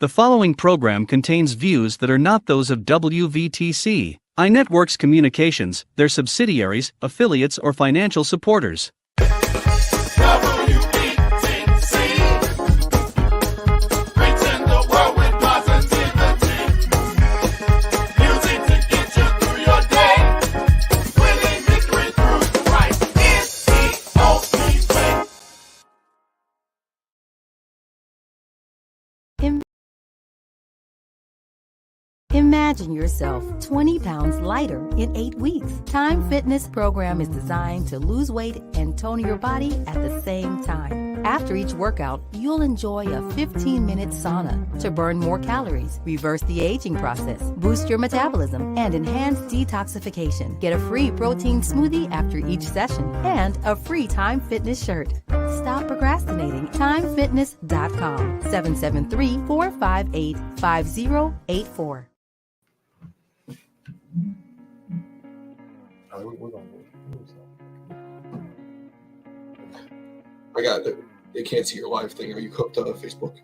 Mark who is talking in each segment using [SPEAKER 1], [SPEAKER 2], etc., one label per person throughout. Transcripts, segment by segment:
[SPEAKER 1] The following program contains views that are not those of WVTC, iNetworks Communications, their subsidiaries, affiliates, or financial supporters.
[SPEAKER 2] Imagine yourself 20 pounds lighter in 8 weeks. Time Fitness program is designed to lose weight and tone your body at the same time. After each workout, you'll enjoy a 15-minute sauna to burn more calories, reverse the aging process, boost your metabolism, and enhance detoxification. Get a free protein smoothie after each session and a free Time Fitness shirt. Stop procrastinating. TimeFitness.com 773-458-5084.
[SPEAKER 3] I got it. They can't see your live thing. Are you hooked to Facebook?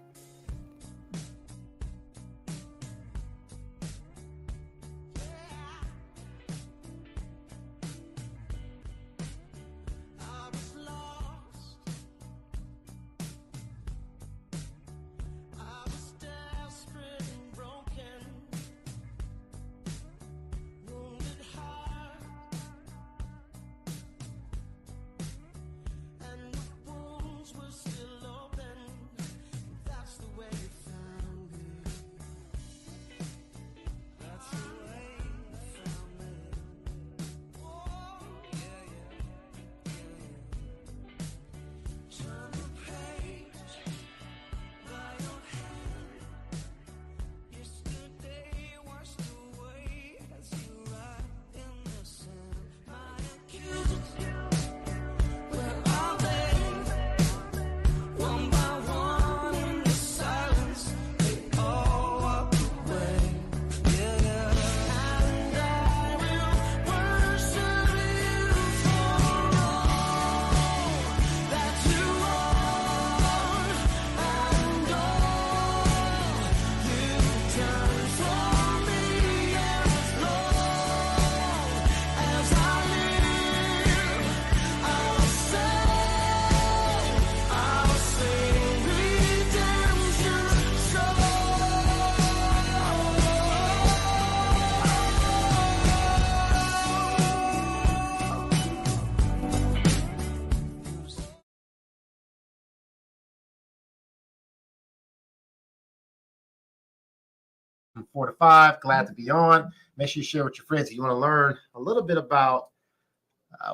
[SPEAKER 4] From 4 to 5, glad to be on. Make sure you share with your friends if you want to learn a little bit about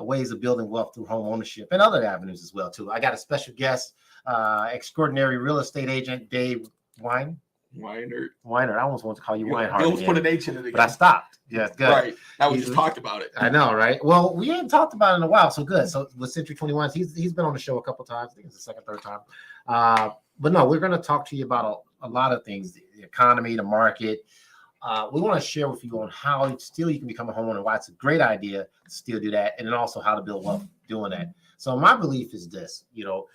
[SPEAKER 4] ways of building wealth through home ownership and other avenues as well too. I got a special guest, extraordinary real estate agent Dave Weiner. I almost want to call you Weinhardt.
[SPEAKER 3] You almost put an H in it again.
[SPEAKER 4] But I stopped. Yeah, good.
[SPEAKER 3] Right. Now we just talked about it.
[SPEAKER 4] I know, right? Well, we hadn't talked about it in a while, so good. So with Century 21, he's been on the show a couple times. I think it's the second, third time. But no, we're going to talk to you about a lot of things, the economy, the market. We want to share with you on how still you can become a homeowner, why it's a great idea to still do that, and then also how to build wealth doing that. So my belief is this, the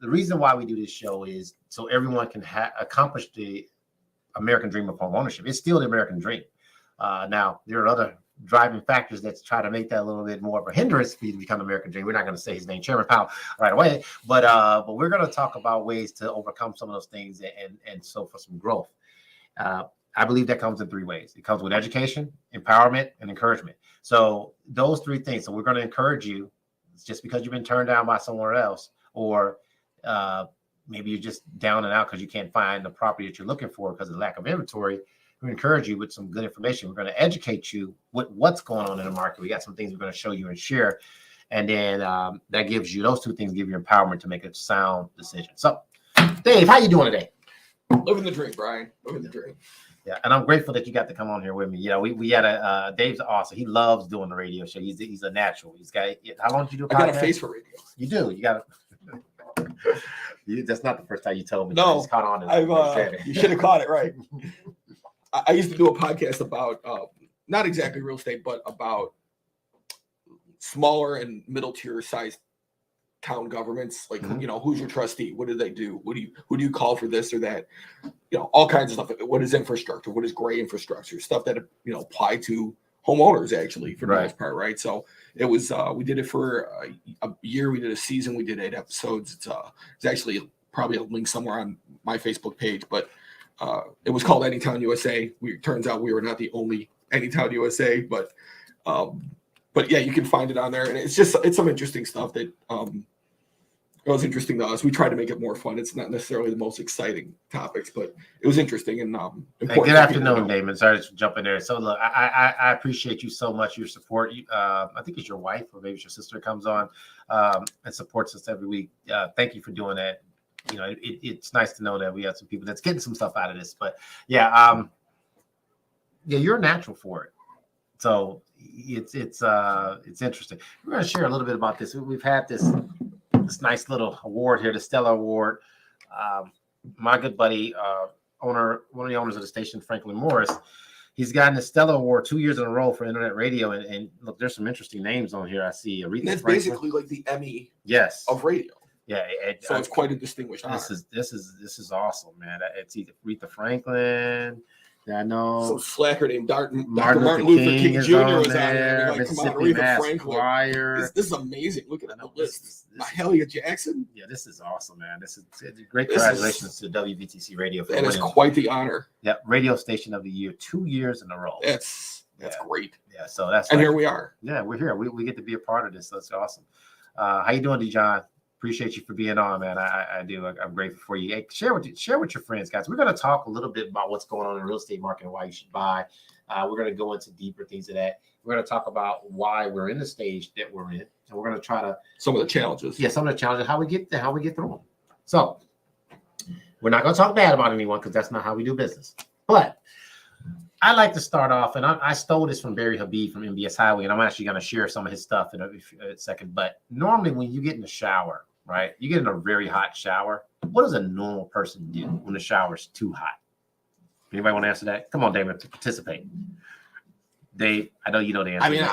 [SPEAKER 4] reason why we do this show is so everyone can accomplish the American dream of home ownership. It's still the American dream. Now, there are other driving factors that try to make that a little bit more of a hindrance for you to become American dream. We're not going to say his name, Chairman Powell, right away, but we're going to talk about ways to overcome some of those things and so for some growth. I believe that comes in 3 ways. It comes with education, empowerment, and encouragement. So those 3 things. So we're going to encourage you. It's just because you've been turned down by somewhere else, or maybe you're just down and out because you can't find the property that you're looking for because of the lack of inventory. We encourage you with some good information. We're going to educate you with what's going on in the market. We got some things we're going to show you and share. And then that gives you, those 2 things give you empowerment to make a sound decision. So, Dave, how you doing today?
[SPEAKER 3] Living the dream, Brian. Living the dream.
[SPEAKER 4] Yeah, and I'm grateful that you got to come on here with me. We had Dave's awesome. He loves doing the radio show. He's a natural. He's got, how long did you do a podcast?
[SPEAKER 3] I got a face for radio.
[SPEAKER 4] You do. You got that's not the first time you told me.
[SPEAKER 3] No,
[SPEAKER 4] caught on.
[SPEAKER 3] You should have caught it right. I used to do a podcast about not exactly real estate, but about smaller and middle tier size town governments, like
[SPEAKER 4] Mhm.
[SPEAKER 3] you know, who's your trustee? What do they do? Who do you call for this or that? You know, all kinds of stuff. What is infrastructure? What is gray infrastructure? Stuff that you know apply to homeowners actually for the
[SPEAKER 4] Right.
[SPEAKER 3] most part, right? So it was we did it for a year. We did a season. We did 8 episodes. It's actually probably a link somewhere on my Facebook page, but it was called Anytown USA. Turns out we were not the only Anytown USA, but yeah, you can find it on there, and it's some interesting stuff that it was interesting to us. We tried to make it more fun. It's not necessarily the most exciting topics, but it was interesting and important.
[SPEAKER 4] Hey, good afternoon, Damon. Sorry to jump in there. So look, I appreciate you so much. Your support. I think it's your wife or maybe it's your sister comes on and supports us every week. Thank you for doing that. You know, it's nice to know that we have some people that's getting some stuff out of this. But yeah, you're natural for it. So it's interesting. We're going to share a little bit about this. We've had this nice little award here, the Stellar Award. My good buddy, one of the owners of the station, Franklin Morris, he's gotten the Stellar Award 2 years in a row for internet radio. And look, there's some interesting names on here. I see Aretha
[SPEAKER 3] That's
[SPEAKER 4] Franklin.
[SPEAKER 3] basically like the Emmy
[SPEAKER 4] Yes.
[SPEAKER 3] of radio.
[SPEAKER 4] Yeah,
[SPEAKER 3] so it's quite a distinguished honor.
[SPEAKER 4] This is awesome, man. It's either Aretha Franklin. I know
[SPEAKER 3] some slacker named Dr.
[SPEAKER 4] Martin
[SPEAKER 3] Luther King Jr. was on there. Like, come on, Aretha Franklin. This is amazing. Look at the list. Mahalia Jackson.
[SPEAKER 4] Yeah, this is awesome, man. This is great. Congratulations to WVTC Radio for
[SPEAKER 3] that is quite the honor.
[SPEAKER 4] Yeah, Radio Station of the Year 2 years in a row.
[SPEAKER 3] That's great.
[SPEAKER 4] Yeah, so that's
[SPEAKER 3] and here we are.
[SPEAKER 4] Yeah, we're here. We get to be a part of this. That's awesome. How you doing, Dijon? Appreciate you for being on, man. I do. I'm grateful for you. Hey, share with your friends, guys. We're going to talk a little bit about what's going on in the real estate market and why you should buy. We're going to go into deeper things of that. We're going to talk about why we're in the stage that we're in, and we're going to try to
[SPEAKER 3] some of the challenges.
[SPEAKER 4] Yeah, some of the challenges, how we get through them. So we're not going to talk bad about anyone because that's not how we do business. But I like to start off, and I stole this from Barry Habib from MBS Highway, and I'm actually going to share some of his stuff in a second. But normally, when you get in the shower, right? You get in a very hot shower. What does a normal person do when the shower is too hot? Anybody want to answer that? Come on, David, to participate. Dave, I know you know the answer.
[SPEAKER 3] I mean,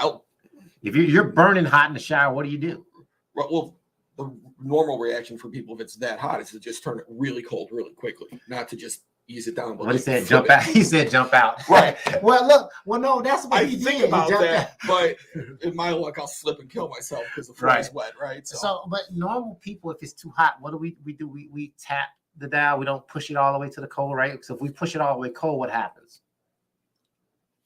[SPEAKER 4] if you're burning hot in the shower, what do you do?
[SPEAKER 3] Well, the normal reaction for people if it's that hot is to just turn it really cold really quickly, not to just ease it down.
[SPEAKER 4] What he said, jump out. He said, jump out.
[SPEAKER 3] Right.
[SPEAKER 4] Well, look. Well, no, that's what
[SPEAKER 3] I think about that, but in my luck, I'll slip and kill myself because the floor is wet, right?
[SPEAKER 4] So, but normal people, if it's too hot, what do? We tap the dial. We don't push it all the way to the cold, right? So if we push it all the way cold, what happens?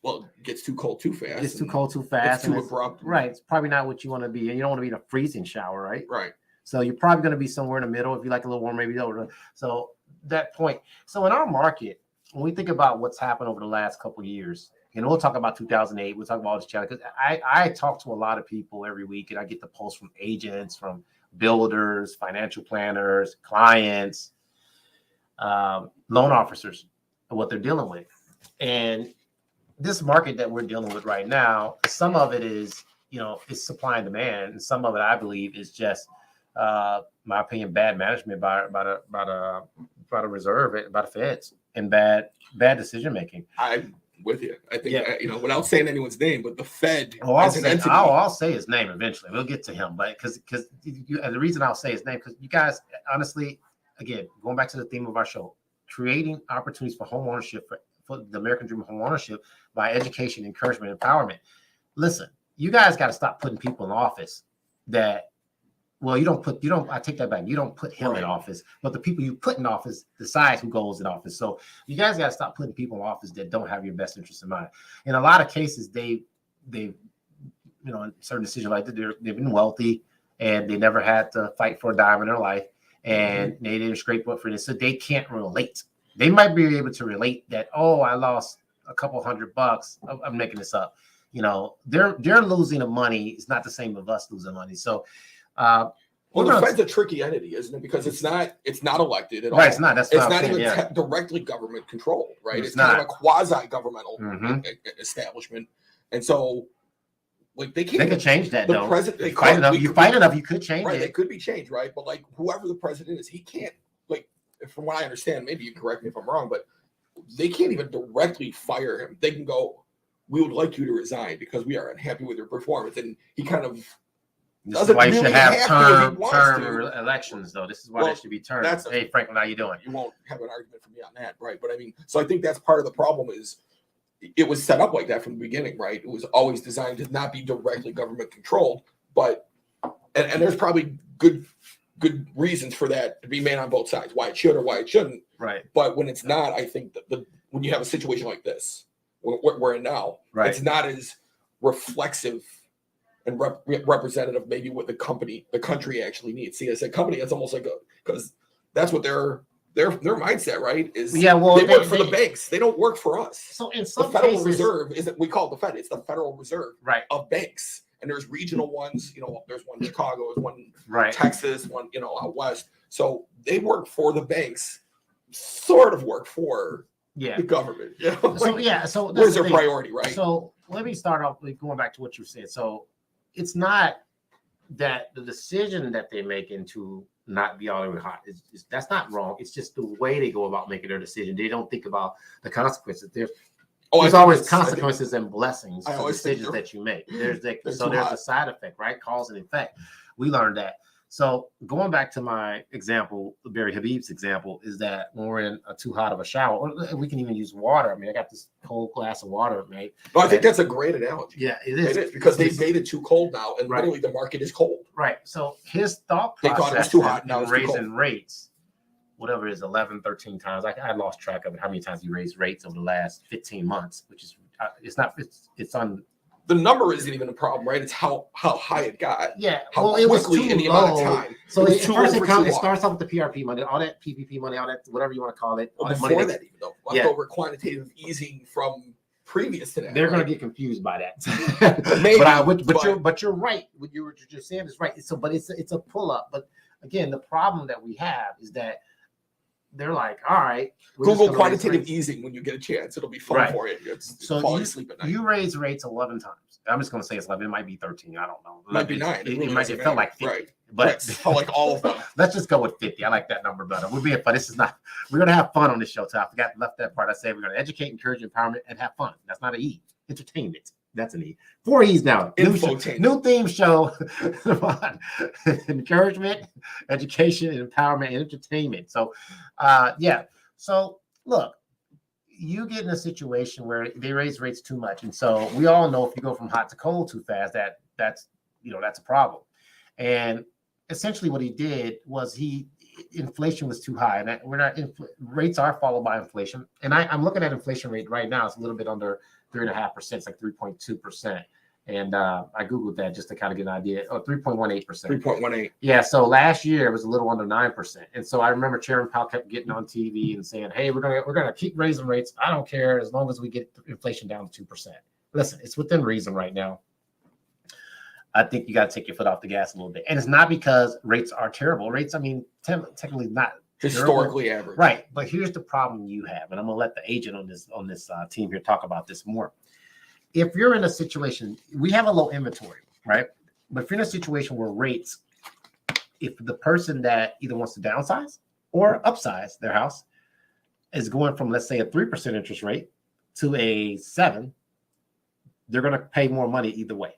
[SPEAKER 3] Well, it gets too cold too fast.
[SPEAKER 4] It's too cold too fast.
[SPEAKER 3] It's too abrupt.
[SPEAKER 4] Right. It's probably not what you want to be. And you don't want to be in a freezing shower, right?
[SPEAKER 3] Right.
[SPEAKER 4] So you're probably going to be somewhere in the middle. If you like a little warm, maybe over. So that point. So in our market, when we think about what's happened over the last couple of years, and we'll talk about 2008, we'll talk about all this challenges. Because I talk to a lot of people every week, and I get the posts from agents, from builders, financial planners, clients, loan officers, and what they're dealing with. And this market that we're dealing with right now, some of it is, it's supply and demand, and some of it, I believe, is just, my opinion, bad management by the reserve, by the feds, and bad decision making.
[SPEAKER 3] I'm with you. I think without saying anyone's name, but the Fed.
[SPEAKER 4] I'll say his name eventually. We'll get to him, but because the reason I'll say his name, because you guys, honestly, again, going back to the theme of our show, creating opportunities for home ownership, for the American dream of home ownership by education, encouragement, empowerment. Listen, you guys got to stop putting people in office that. Well, I take that back. You don't put him in office, but the people you put in office decide who goes in office. So you guys got to stop putting people in office that don't have your best interest in mind. In a lot of cases, they in certain decisions like that, they've been wealthy and they never had to fight for a dime in their life, and they didn't scrape up for this. So they can't relate. They might be able to relate that, oh, I lost a couple $100. I'm making this up. They're losing the money. It's not the same as us losing money. So,
[SPEAKER 3] the Fed's a tricky entity, isn't it? Because it's not elected at all.
[SPEAKER 4] Right, it's not. That's
[SPEAKER 3] not even directly government controlled, right? It's kind of a quasi-governmental establishment, and so they can't.
[SPEAKER 4] They could change that.
[SPEAKER 3] The
[SPEAKER 4] though.
[SPEAKER 3] president,
[SPEAKER 4] you fight enough, you could change
[SPEAKER 3] it.
[SPEAKER 4] Right,
[SPEAKER 3] they could be changed, right? But whoever the president is, he can't. From what I understand, maybe you correct me if I'm wrong, but they can't even directly fire him. They can go, "We would like you to resign because we are unhappy with your performance," and he kind of
[SPEAKER 4] This is why you should have term
[SPEAKER 3] to.
[SPEAKER 4] elections, though. This is why there should be terms. Hey, Franklin, how you doing?
[SPEAKER 3] You won't have an argument from me on that, right? But I mean, so I think that's part of the problem is it was set up like that from the beginning, right? It was always designed to not be directly government controlled, but and there's probably good reasons for that to be made on both sides, why it should or why it shouldn't.
[SPEAKER 4] Right.
[SPEAKER 3] But when it's not, I think that when you have a situation like this, we're in now,
[SPEAKER 4] right,
[SPEAKER 3] it's not as reflexive and representative maybe what the country actually needs. See, as a company, it's almost like because that's what their mindset, right? Is
[SPEAKER 4] they
[SPEAKER 3] work for the banks. They don't work for us.
[SPEAKER 4] So in some
[SPEAKER 3] the Federal
[SPEAKER 4] cases,
[SPEAKER 3] Reserve isn't, we call it the Fed. It's the Federal Reserve of banks. And there's regional ones, there's one in Chicago, there's one in Texas, one, out west. So they work for the banks, sort of work for the government.
[SPEAKER 4] So
[SPEAKER 3] where's their priority, right?
[SPEAKER 4] So let me start off with going back to what you said. So it's not that the decision that they make into not be all the way hot is that's not wrong. It's just the way they go about making their decision. They don't think about the consequences. There's always consequences and blessings to decisions that you make. There's a side effect, right? Cause and effect. We learned that. So going back to my example, Barry Habib's example, is that when we're in too hot of a shower, or we can even use water. I mean, I got this cold glass of water, mate.
[SPEAKER 3] No, I think that's a great analogy.
[SPEAKER 4] Yeah, it is.
[SPEAKER 3] It is because they've made it too cold now, and literally the market is cold.
[SPEAKER 4] Right. So his thought process,
[SPEAKER 3] they thought it was too hot, now it's
[SPEAKER 4] raising rates, whatever it is, 11, 13 times. I lost track of it. How many times he raised rates over the last 15 months, which is it's on.
[SPEAKER 3] The number isn't even a problem, right? It's how high it got.
[SPEAKER 4] Yeah.
[SPEAKER 3] How quickly
[SPEAKER 4] it was too
[SPEAKER 3] in the
[SPEAKER 4] low.
[SPEAKER 3] amount of time.
[SPEAKER 4] So it starts off with the PRP money, all that PPP money, all that, whatever you want to call it.
[SPEAKER 3] Well, before that, even though leftover quantitative easing from previous to that.
[SPEAKER 4] They're going to get confused by that. Maybe, but you're right. What you're just saying is right. But it's a pull up. But again, the problem that we have is that they're like, all right.
[SPEAKER 3] Google quantitative easing when you get a chance. It'll be fun for you.
[SPEAKER 4] So falling asleep at night. You raise rates 11 times. I'm just going to say it's 11. It might be 13. I don't know.
[SPEAKER 3] It might be 9.
[SPEAKER 4] It felt like 50.
[SPEAKER 3] Right.
[SPEAKER 4] But
[SPEAKER 3] it felt like all of them.
[SPEAKER 4] Let's just go with 50. I like that number better. We're being fun. We're going to have fun on this show. I left that part. I said we're going to educate, encourage, empowerment, and have fun. That's not an E. Entertainment. That's an E. 4 E's now. New theme show. Encouragement, education, empowerment, and entertainment. So, So, look, you get in a situation where they raise rates too much. And so we all know if you go from hot to cold too fast, that's a problem. And essentially what he did was inflation was too high. And rates are followed by inflation. And I'm looking at inflation rate right now. It's a little bit under 3.5%. It's like 3.2%. And I Googled that just to kind of get an idea. 3.18%.
[SPEAKER 3] 3.18.
[SPEAKER 4] Yeah. So last year it was a little under 9%. And so I remember Chairman Powell kept getting on TV and saying, hey, we're gonna keep raising rates. I don't care as long as we get inflation down to 2%. Listen, it's within reason right now. I think you got to take your foot off the gas a little bit. And it's not because rates are terrible. Rates, I mean, technically not
[SPEAKER 3] historically
[SPEAKER 4] terrible.
[SPEAKER 3] Average.
[SPEAKER 4] Right. But here's the problem you have. And I'm going to let the agent on this team here talk about this more. If you're in a situation, we have a low inventory, right? But if you're in a situation where rates, if the person that either wants to downsize or upsize their house is going from, let's say, a 3% interest rate to a 7%, they're going to pay more money either way.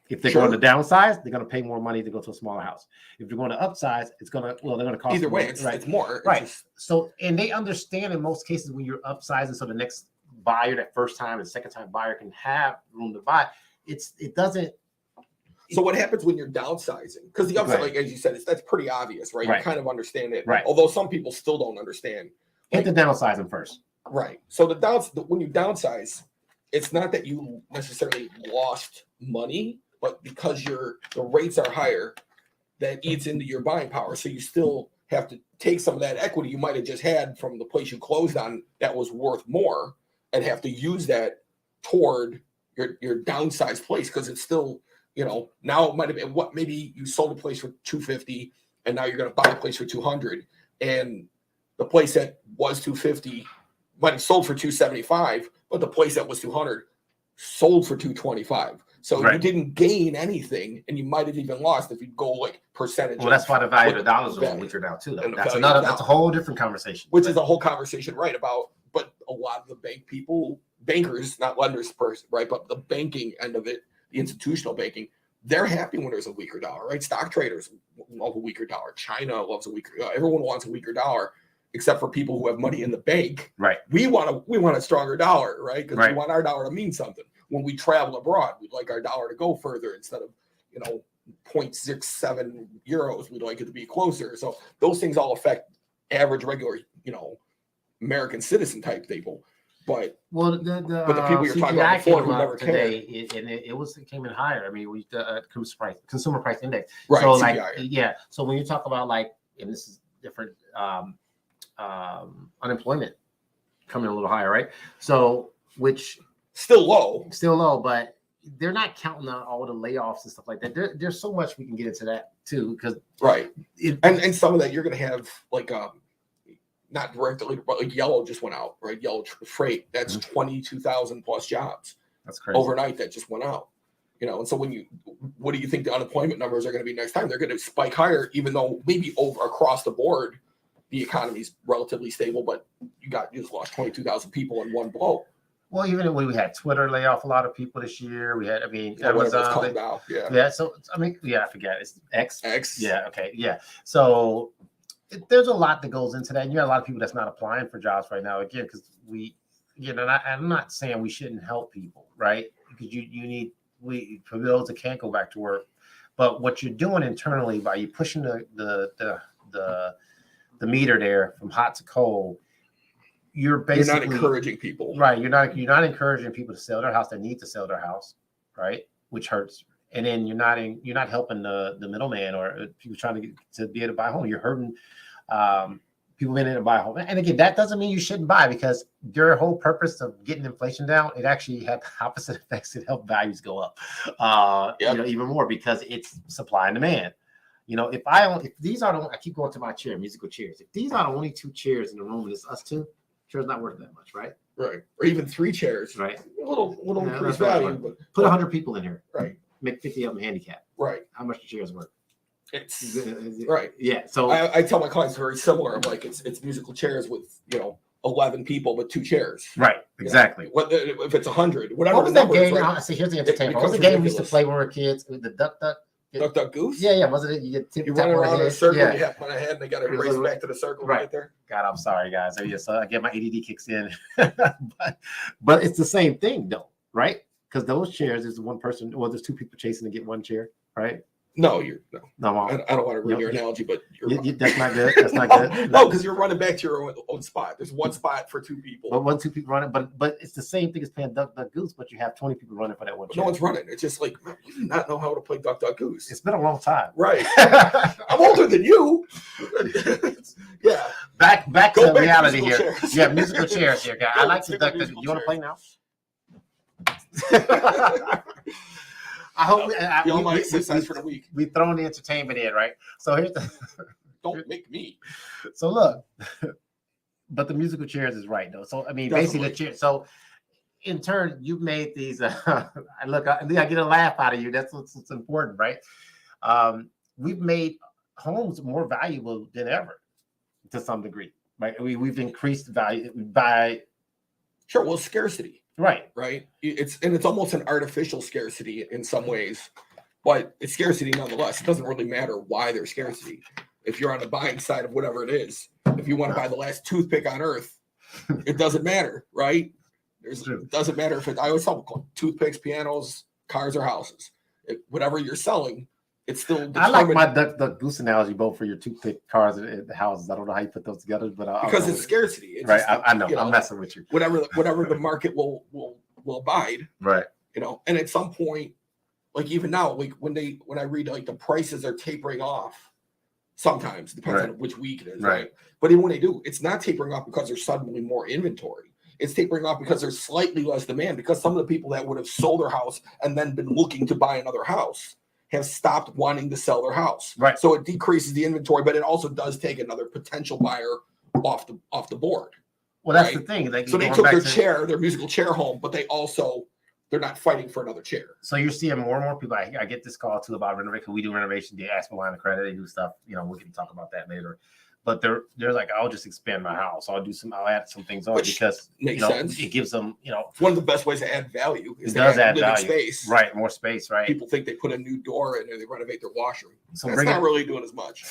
[SPEAKER 4] If they're going to downsize, they're going to pay more money to go to a smaller house. If they're going to upsize, they're going to cost
[SPEAKER 3] either way.
[SPEAKER 4] More,
[SPEAKER 3] it's more.
[SPEAKER 4] Right. So, and they understand in most cases when you're upsizing, so the next buyer, that first time and second time buyer can have room to buy. It doesn't.
[SPEAKER 3] So what happens when you're downsizing? Because the upside, like as you said, that's pretty obvious, right? You kind of understand it,
[SPEAKER 4] right?
[SPEAKER 3] Although some people still don't understand.
[SPEAKER 4] Hit the downsizing first,
[SPEAKER 3] right? So when you downsize, it's not that you necessarily lost money, but because the rates are higher, that eats into your buying power. So you still have to take some of that equity you might have just had from the place you closed on that was worth more, and have to use that toward your downsized place because it's still, now it might have been maybe you sold a place for $250 and now you're going to buy a place for $200, and the place that was $250 might have sold for $275, but the place that was $200 sold for $225. So you didn't gain anything, and you might have even lost if you go like percentage.
[SPEAKER 4] Well, that's why the value of the dollars is weaker now too. That's a whole different conversation.
[SPEAKER 3] Which is a whole conversation, right? But a lot of the bankers, not lenders, right? But the banking end of it, the institutional banking, they're happy when there's a weaker dollar, right? Stock traders love a weaker dollar. China loves a weaker dollar. Everyone wants a weaker dollar, except for people who have money in the bank.
[SPEAKER 4] Right.
[SPEAKER 3] We want a stronger dollar, right? Because
[SPEAKER 4] Right.
[SPEAKER 3] we want our dollar to mean something. When we travel abroad, we'd like our dollar to go further instead of, 0.67 euros. We'd like it to be closer. So those things all affect average, regular, American citizen type people. But the people you're talking about before who never
[SPEAKER 4] today,
[SPEAKER 3] cared.
[SPEAKER 4] it came in higher. I mean, we consumer price index.
[SPEAKER 3] Right.
[SPEAKER 4] So
[SPEAKER 3] CPI.
[SPEAKER 4] So when you talk about and this is different, unemployment coming a little higher, right? So which
[SPEAKER 3] still low,
[SPEAKER 4] but they're not counting on all the layoffs and stuff like that. There's so much we can get into that too, because
[SPEAKER 3] right. And some of that you're going to have not directly, but like Yellow just went out, right? Yellow Freight, that's 22,000 plus jobs.
[SPEAKER 4] That's crazy.
[SPEAKER 3] Overnight that just went out. And so what do you think the unemployment numbers are going to be next time? They're going to spike higher, even though maybe over across the board the economy's relatively stable, but you just lost 22,000 people in one blow.
[SPEAKER 4] Well, even when we had Twitter lay off a lot of people this year, we had,
[SPEAKER 3] Amazon. Now. Yeah.
[SPEAKER 4] Yeah. So, I forget. It's X.
[SPEAKER 3] X.
[SPEAKER 4] Yeah. Okay. Yeah. So there's a lot that goes into that. And you got a lot of people that's not applying for jobs right now. Again, because I'm not saying we shouldn't help people, right? Because for those that can't go back to work. But what you're doing internally by you pushing the meter there from hot to cold, you're basically
[SPEAKER 3] not encouraging people,
[SPEAKER 4] right? You're not encouraging people to sell their house. They need to sell their house, right? Which hurts. And then you're not helping the middleman or people trying to be able to buy a home. You're hurting people being able to buy a home. And again, that doesn't mean you shouldn't buy, because their whole purpose of getting inflation down, it actually had the opposite effects. It helped values go up, even more, because it's supply and demand. If these are I keep going to my chair, musical chairs. If these are the only two chairs in the room, and it's us two, chair's not worth that much, right?
[SPEAKER 3] Right. Or even three chairs,
[SPEAKER 4] right?
[SPEAKER 3] A little increased value, but
[SPEAKER 4] put 100 people in here,
[SPEAKER 3] right?
[SPEAKER 4] Make 50 of them handicapped,
[SPEAKER 3] right?
[SPEAKER 4] How much the chairs worth?
[SPEAKER 3] It's right.
[SPEAKER 4] Yeah. So
[SPEAKER 3] I tell my clients very similar. I'm like, it's musical chairs with 11 people but 2 chairs.
[SPEAKER 4] Right. Exactly.
[SPEAKER 3] If it's 100, whatever.
[SPEAKER 4] What was that game?
[SPEAKER 3] Right?
[SPEAKER 4] See, here's the entertainment. What was the game we used to play when we were kids? The
[SPEAKER 3] Duck Goose?
[SPEAKER 4] Yeah. Wasn't it? You
[SPEAKER 3] run around in a circle,
[SPEAKER 4] yeah.
[SPEAKER 3] you have one ahead, and they got to race back to the circle to get there.
[SPEAKER 4] God, I'm sorry, guys. So I get my ADD kicks in. but it's the same thing, though, right? Because those chairs is one person, well, there's 2 people chasing to get one chair, right?
[SPEAKER 3] No,
[SPEAKER 4] no.
[SPEAKER 3] I don't want to ruin your analogy, but
[SPEAKER 4] that's not good. That's not good.
[SPEAKER 3] No, because you're running back to your own spot. There's one spot for 2 people.
[SPEAKER 4] But 2 people running, but it's the same thing as playing Duck Goose, but you have 20 people running for that one chair.
[SPEAKER 3] No one's running. It's just like, you do not know how to play Duck Goose.
[SPEAKER 4] It's been a long time.
[SPEAKER 3] Right. I'm older than you. Yeah.
[SPEAKER 4] Back to reality here.
[SPEAKER 3] Chairs.
[SPEAKER 4] Yeah, musical chairs here, guy. I like the Duck. You want to play now? I hope
[SPEAKER 3] for the week.
[SPEAKER 4] We thrown the entertainment in, right? So here's
[SPEAKER 3] don't make me.
[SPEAKER 4] So look, but the musical chairs is right though. So basically the chair. So in turn, you've made these. I get a laugh out of you. That's what's important, right? We've made homes more valuable than ever, to some degree, right? We've increased value by.
[SPEAKER 3] Sure. Well, scarcity.
[SPEAKER 4] Right.
[SPEAKER 3] It's almost an artificial scarcity in some ways, but it's scarcity nonetheless. It doesn't really matter why there's scarcity. If you're on the buying side of whatever it is, if you want to buy the last toothpick on earth, it doesn't matter, right? It doesn't matter if I always tell people, toothpicks, pianos, cars, or houses. Whatever you're selling, it's still determined.
[SPEAKER 4] I like my Duck Goose analogy, both for your toothpick, cars, and the houses. I don't know how you put those together, but
[SPEAKER 3] because it's scarcity. It's
[SPEAKER 4] right. I know. I'm messing with you.
[SPEAKER 3] Whatever the market will abide.
[SPEAKER 4] Right.
[SPEAKER 3] And at some point, like even now, like when I read like the prices are tapering off, sometimes depends on which week it is. Right. But even when they do, it's not tapering off because there's suddenly more inventory. It's tapering off because there's slightly less demand, because some of the people that would have sold their house and then been looking to buy another house have stopped wanting to sell their house.
[SPEAKER 4] Right.
[SPEAKER 3] So it decreases the inventory, but it also does take another potential buyer off the board.
[SPEAKER 4] Well, that's the thing.
[SPEAKER 3] So they took their musical chair home, but they're not fighting for another chair. So
[SPEAKER 4] you're seeing more and more people. I get this call too about renovation. We do renovation. They ask for line of credit. They do stuff. We can talk about that later. but they're like, I'll just expand my house. I'll add some things on
[SPEAKER 3] Which
[SPEAKER 4] because
[SPEAKER 3] makes sense.
[SPEAKER 4] it gives them,
[SPEAKER 3] it's one of the best ways to add value.
[SPEAKER 4] It does add
[SPEAKER 3] living
[SPEAKER 4] value.
[SPEAKER 3] Space.
[SPEAKER 4] Right, more space, right?
[SPEAKER 3] People think they put a new door in and they renovate their washroom.
[SPEAKER 4] So
[SPEAKER 3] that's not really doing as much.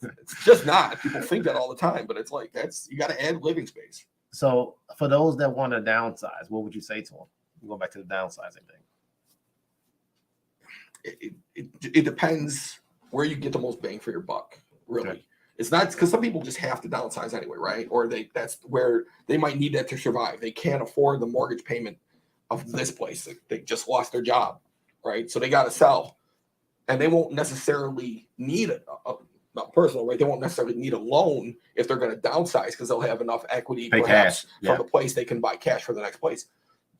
[SPEAKER 3] It's just not. People think that all the time, but it's like you got to add living space.
[SPEAKER 4] So for those that want to downsize, what would you say to them? Go back to the downsizing thing.
[SPEAKER 3] It depends where you get the most bang for your buck. Really, okay. It's not because some people just have to downsize anyway, right? Or that's where they might need that to survive. They can't afford the mortgage payment of this place. They just lost their job, right? So they got to sell, and they won't necessarily need not personal, right? They won't necessarily need a loan if they're going to downsize because they'll have enough equity perhaps from the place they can buy cash for the next place.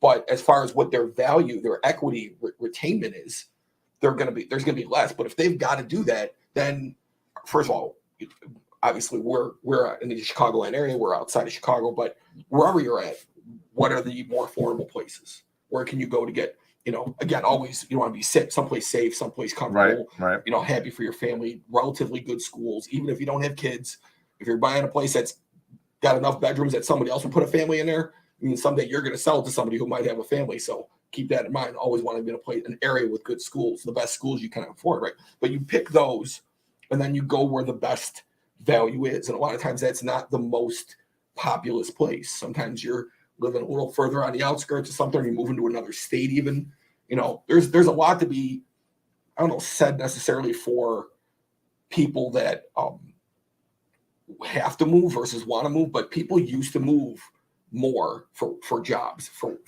[SPEAKER 3] But as far as what their value, their equity retainment is, there's going to be less. But if they've got to do that, then first of all, obviously we're in the Chicagoland area, we're outside of Chicago, but wherever you're at, what are the more affordable places? Where can you go to get, again, always you want to be someplace safe, someplace comfortable,
[SPEAKER 4] right.
[SPEAKER 3] Happy for your family, relatively good schools, even if you don't have kids. If you're buying a place that's got enough bedrooms that somebody else will put a family in there, someday you're going to sell it to somebody who might have a family. So keep that in mind. Always want to be in an area with good schools, the best schools you can afford, right? But you pick those, and then you go where the best value is. And a lot of times that's not the most populous place. Sometimes you're living a little further on the outskirts of something, you move into another state even. There's a lot to be, said necessarily for people that have to move versus want to move, but people used to move more for jobs, for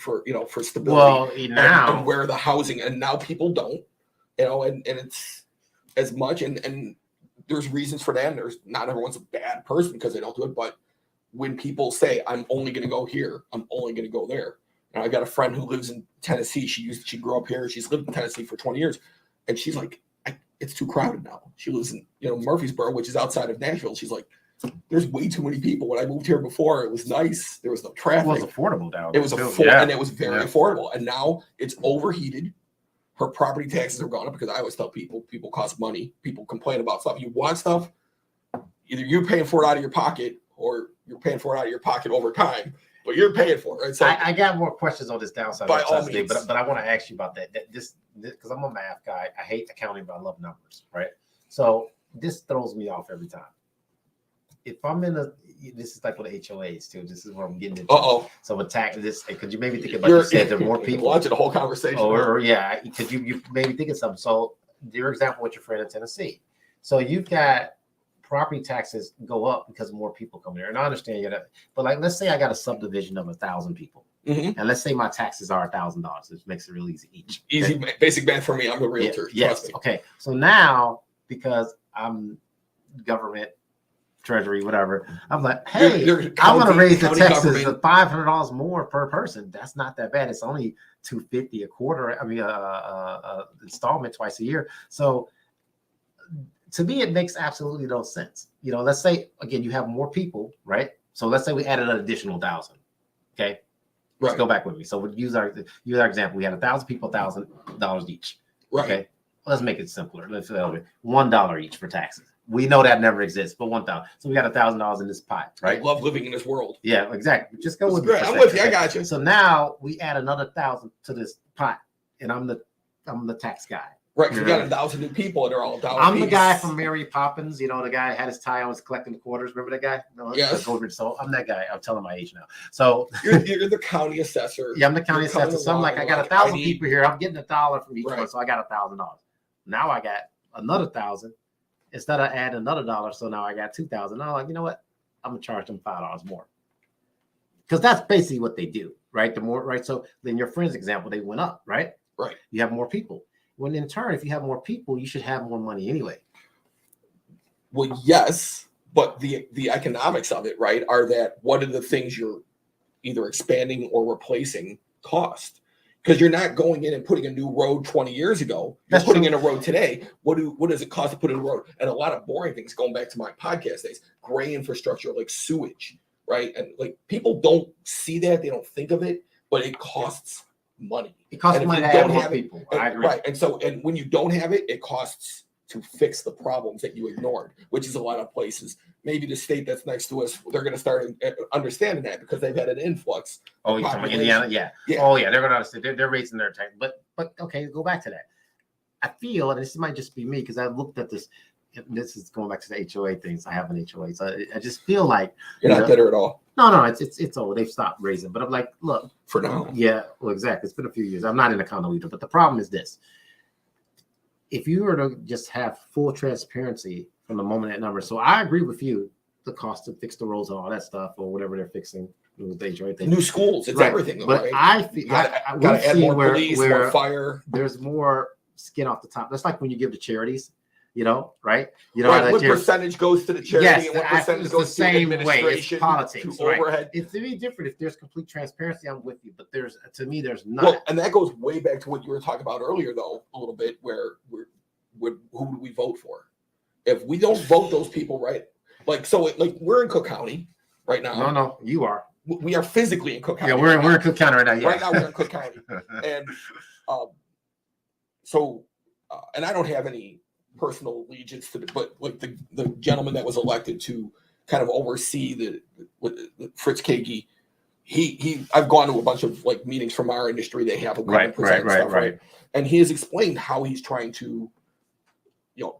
[SPEAKER 3] stability, and where the housing, and now people don't, and it's as much, and there's reasons for that, and there's not everyone's a bad person because they don't do it, but when people say, I'm only going to go here, I'm only going to go there. And I got a friend who lives in Tennessee. She grew up here. She's lived in Tennessee for 20 years. And she's like, it's too crowded now. She lives in, Murfreesboro, which is outside of Nashville. She's like, there's way too many people. When I moved here before, it was nice. There was no traffic.
[SPEAKER 4] It was affordable down there.
[SPEAKER 3] It was affordable, and it was very affordable. And now it's overheated. Her property taxes are gone up because I always tell people cost money. People complain about stuff. You want stuff, either you're paying for it out of your pocket or you're paying for it out of your pocket over time, but you're paying for it. Right? So
[SPEAKER 4] I got more questions on this downside
[SPEAKER 3] by all means.
[SPEAKER 4] But I want to ask you about that. This because I'm a math guy. I hate accounting, but I love numbers, right? So this throws me off every time. If I'm this is like with HOAs too. This is where I'm getting into. So attack this. Could you maybe think about you said there are more people
[SPEAKER 3] watching the whole conversation?
[SPEAKER 4] Could you maybe think of something? So your example with your friend in Tennessee. So you've got property taxes go up because more people come here, and I understand but like let's say I got a subdivision of 1,000 people, and let's say my taxes are $1,000. It makes it real easy each.
[SPEAKER 3] Easy basic math for me. I'm a realtor.
[SPEAKER 4] Yes. Okay. So now because I'm government, treasury, whatever, I'm like, hey, I'm going to raise the taxes to $500 more per person. That's not that bad. It's only $250 a quarter. I mean, installment twice a year. So to me, it makes absolutely no sense. Let's say again, you have more people, right? So let's say we added an additional 1,000. Okay, let's go back with me. So we use our example. We had 1,000 people, $1,000 each.
[SPEAKER 3] Right.
[SPEAKER 4] Okay, let's make it simpler. Let's $1 each for taxes. We know that never exists, but 1,000. So we got $1,000 in this pot, right?
[SPEAKER 3] I love living in this world.
[SPEAKER 4] Yeah, exactly. Just go with me.
[SPEAKER 3] I'm with you. I got you.
[SPEAKER 4] So now we add another 1,000 to this pot, and I'm the tax guy.
[SPEAKER 3] Right, you got 1,000 new people, and they're all $1.
[SPEAKER 4] I'm the guy from Mary Poppins. The guy had his tie on, was collecting the quarters. Remember that guy? No,
[SPEAKER 3] yes.
[SPEAKER 4] So I'm that guy. I'm telling my age now. So
[SPEAKER 3] you're the county assessor.
[SPEAKER 4] Yeah, I'm the county assessor. So I'm like, I got 1,000 people here. I'm getting $1 from each one, so I got $1,000. Now I got another 1,000. Instead of adding another $1, so now I got 2,000. I'm like, you know what? I'm gonna charge them $5 more, because that's basically what they do, right? The more, right? So then your friend's example, they went up, right?
[SPEAKER 3] Right.
[SPEAKER 4] You have more people. When in turn, if you have more people, you should have more money anyway.
[SPEAKER 3] Well, yes, but the economics of it, right, are that what are the things you're either expanding or replacing cost? Because you're not going in and putting a new road 20 years ago. You're putting in a road today. What does it cost to put in a road? And a lot of boring things, going back to my podcast days, gray infrastructure like sewage, right? And like people don't see that, they don't think of it, but it costs money.
[SPEAKER 4] It costs money to have more people.
[SPEAKER 3] I agree. Right. And when you don't have it, it costs to fix the problems that you ignored, which is a lot of places. Maybe the state that's next to us, they're going to start understanding that because they've had an influx.
[SPEAKER 4] Oh, you're talking about Indiana? Yeah. Oh, yeah. They're going to understand. They're raising their tax. But okay, go back to that. I feel, and this might just be me because I looked at this. This is going back to the HOA things. I have an HOA, so I just feel like
[SPEAKER 3] you're not bitter at all.
[SPEAKER 4] No, it's over. They've stopped raising. But I'm like, look,
[SPEAKER 3] for now.
[SPEAKER 4] Yeah, well, exactly. It's been a few years. I'm not in the condo either. But the problem is this: if you were to just have full transparency from the moment that number. So I agree with you. The cost to fix the roads and all that stuff, or whatever they're fixing with the HOA thing.
[SPEAKER 3] New schools, it's everything.
[SPEAKER 4] But
[SPEAKER 3] right?
[SPEAKER 4] I feel
[SPEAKER 3] gotta add more police, more fire.
[SPEAKER 4] There's more skin off the top. That's like when you give to charities. Right?
[SPEAKER 3] Right. What percentage goes to the charity and what percentage goes to administration,
[SPEAKER 4] it's politics,
[SPEAKER 3] to overhead?
[SPEAKER 4] It's to be different. If there's complete transparency, I'm with you. But there's not.
[SPEAKER 3] Well, and that goes way back to what you were talking about earlier, though, a little bit, where who do we vote for? If we don't vote those people, right? We're in Cook County right now.
[SPEAKER 4] No, you are.
[SPEAKER 3] We are physically in Cook County.
[SPEAKER 4] Yeah, we're in Cook County right now. Yeah.
[SPEAKER 3] Right now we're in Cook County, and and I don't have any personal allegiance to but like the gentleman that was elected to kind of oversee the Fritz Kagi, I've gone to a bunch of like meetings from our industry. They have a
[SPEAKER 4] right.
[SPEAKER 3] And he has explained how he's trying to,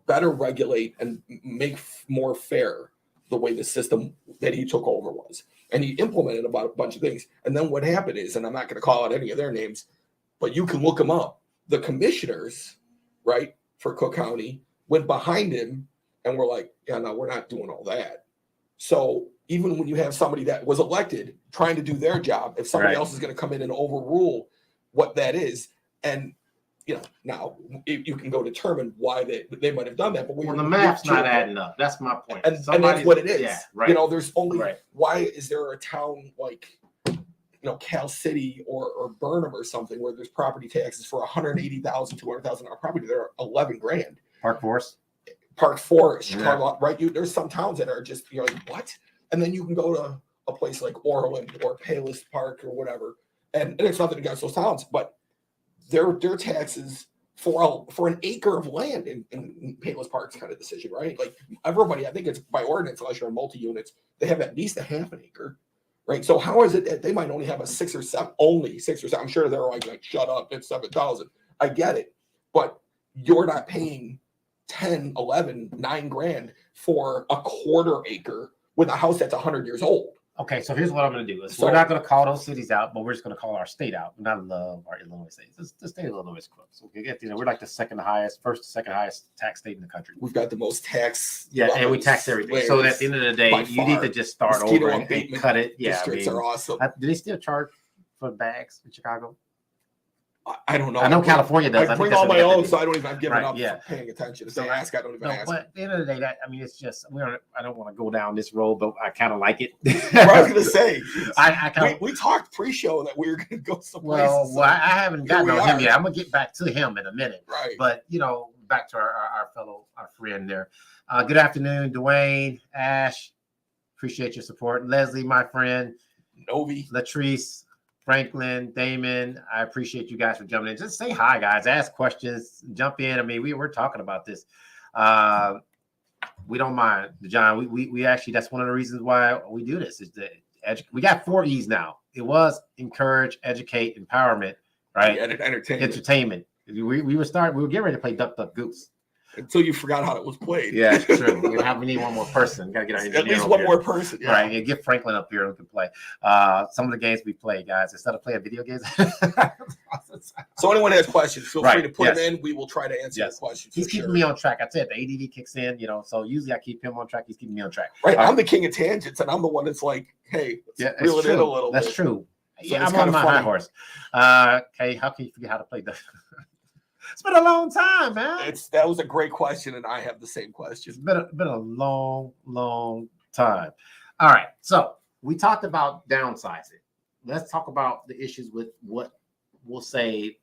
[SPEAKER 3] better regulate and make more fair the way the system that he took over was. And he implemented about a bunch of things. And then what happened is, and I'm not going to call out any of their names, but you can look them up. The commissioners, right, for Cook County went behind him and were like, yeah, no, we're not doing all that. So even when you have somebody that was elected trying to do their job, if somebody else is going to come in and overrule what that is, and now you can go determine why they might have done that. But
[SPEAKER 4] the math's not adding up. That's my point.
[SPEAKER 3] And that's what it is.
[SPEAKER 4] Yeah, right.
[SPEAKER 3] There's only why is there a town like Cal City or Burnham or something where there's property taxes for $180,000, $200,000 property? They're $11,000.
[SPEAKER 4] Park Forest,
[SPEAKER 3] Chicago, right? There's some towns that are just like what, and then you can go to a place like Orland or Payless Park or whatever, and it's nothing against those towns, but their taxes for an acre of land in Payless Park's kind of decision, right? Like everybody, I think it's by ordinance, unless you're in multi-units, they have at least a half an acre, right? So how is it that they might only have a 6 or 7? I'm sure they're like shut up, it's 7,000. I get it, but you're not paying 10, 11, $9,000 for a quarter acre with a house that's 100 years old.
[SPEAKER 4] Okay, so here's what I'm going to do. We're not going to call those cities out, but we're just going to call our state out. We not love our Illinois state. The state of Illinois is close. Okay, we're like the second highest tax state in the country.
[SPEAKER 3] We've got the most tax.
[SPEAKER 4] Yeah, and we tax everything. So at the end of the day, you need to just start over and cut it. Yeah,
[SPEAKER 3] districts are awesome.
[SPEAKER 4] Do they still charge for bags in Chicago?
[SPEAKER 3] I don't know.
[SPEAKER 4] I know California does.
[SPEAKER 3] I bring all my own, so I don't even. I've given up paying attention.
[SPEAKER 4] So
[SPEAKER 3] they ask, I don't even ask.
[SPEAKER 4] But at the end of the day, it's just I don't want to go down this road, but I kind of like it.
[SPEAKER 3] I was going to say, we talked pre-show that we were going to go someplace.
[SPEAKER 4] Well, I haven't gotten on him yet. I'm going to get back to him in a minute.
[SPEAKER 3] Right.
[SPEAKER 4] But back to our friend there. Good afternoon, Dwayne, Ash. Appreciate your support, Leslie, my friend,
[SPEAKER 3] Novi,
[SPEAKER 4] Latrice, Franklin, Damon, I appreciate you guys for jumping in. Just say hi, guys. Ask questions. Jump in. I mean, we're talking about this. We don't mind, John. We actually, that's one of the reasons why we do this. Is that we got 4 E's now. It was encourage, educate, empowerment, right?
[SPEAKER 3] And
[SPEAKER 4] entertainment. We were getting ready to play Duck Duck Goose.
[SPEAKER 3] Until you forgot how it was played.
[SPEAKER 4] Yeah, it's true. We need one more person. Got to get our engineer
[SPEAKER 3] at least one more person. Yeah.
[SPEAKER 4] Right. And get Franklin up here who can play. Some of the games we play, guys, instead of playing video games.
[SPEAKER 3] So anyone has questions, feel free to put them in. We will try to answer your questions.
[SPEAKER 4] He's keeping me on track. I said the ADD kicks in, so usually I keep him on track. He's keeping me on track.
[SPEAKER 3] Right. I'm the king of tangents, and I'm the one that's like, hey, let's reel it in a little bit.
[SPEAKER 4] That's true.
[SPEAKER 3] So
[SPEAKER 4] I'm on my high horse. Okay, how can you forget how to play the It's been a long time, man.
[SPEAKER 3] That was a great question, and I have the same question.
[SPEAKER 4] It's been a long, long time. All right, so we talked about downsizing. Let's talk about the issues with what we'll say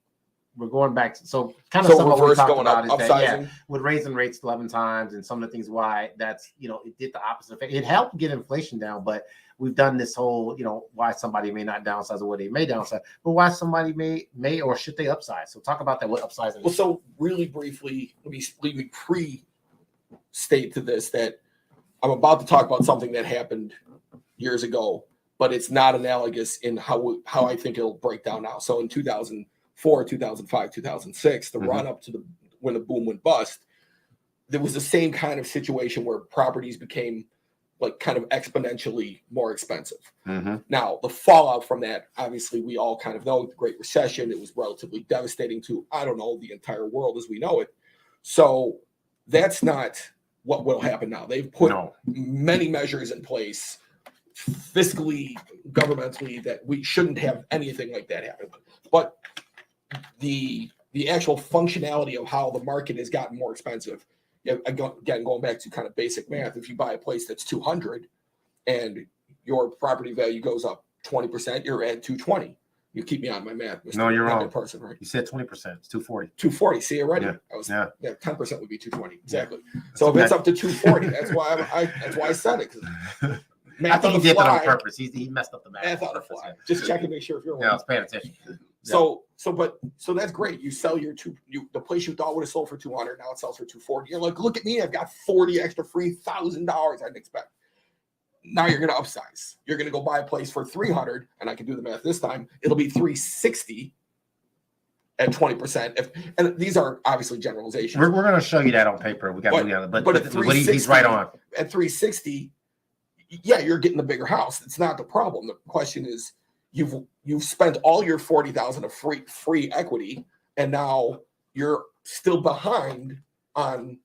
[SPEAKER 4] we're going back. So kind of
[SPEAKER 3] So
[SPEAKER 4] some of what we
[SPEAKER 3] reverse
[SPEAKER 4] talked
[SPEAKER 3] going
[SPEAKER 4] about
[SPEAKER 3] up,
[SPEAKER 4] is that,
[SPEAKER 3] upsizing.
[SPEAKER 4] with raising rates 11 times and some of the things why that's, it did the opposite effect. It helped get inflation down, but we've done this whole, why somebody may not downsize or what they may downsize, but why somebody may or should they upsize. So talk about that, what upsizing
[SPEAKER 3] Well,
[SPEAKER 4] is.
[SPEAKER 3] so really briefly, let me pre-state to this that I'm about to talk about something that happened years ago, but it's not analogous in how I think it'll break down now. So in 2004, 2005, 2006, the run up to when the boom went bust, there was the same kind of situation where properties became like kind of exponentially more expensive. Now, the fallout from that, obviously, we all kind of know the Great Recession. It was relatively devastating to, I don't know, the entire world as we know it. So that's not what will happen now. They've put many measures in place fiscally, governmentally, that we shouldn't have anything like that happen. But the actual functionality of how the market has gotten more expensive, again, going back to kind of basic math, if you buy a place that's 200 and your property value goes up 20%, you're at 220. You keep me on my math. Mr.
[SPEAKER 4] No, you're wrong.
[SPEAKER 3] Person, right?
[SPEAKER 4] You said 20%. It's 240.
[SPEAKER 3] 240. See already?
[SPEAKER 4] Yeah.
[SPEAKER 3] 10% would be 220. Exactly. So if it's up to 240, that's why I said it.
[SPEAKER 4] I think he did that on purpose. He messed up the math.
[SPEAKER 3] Math on the fly. Just check and make sure if you're
[SPEAKER 4] I was paying attention.
[SPEAKER 3] So that's great. You sell the place you thought would have sold for 200, now it sells for 240. You're like, look at me, I've got 40 extra free $1,000 I didn't expect. Now you're going to upsize. You're going to go buy a place for 300, and I can do the math this time. It'll be 360 at 20%. And these are obviously generalizations.
[SPEAKER 4] We're going to show you that on paper. We got to do that, but he's right on.
[SPEAKER 3] At 360, yeah, you're getting the bigger house. It's not the problem. The question is, you've spent all your $40,000 of free equity, and now you're still behind on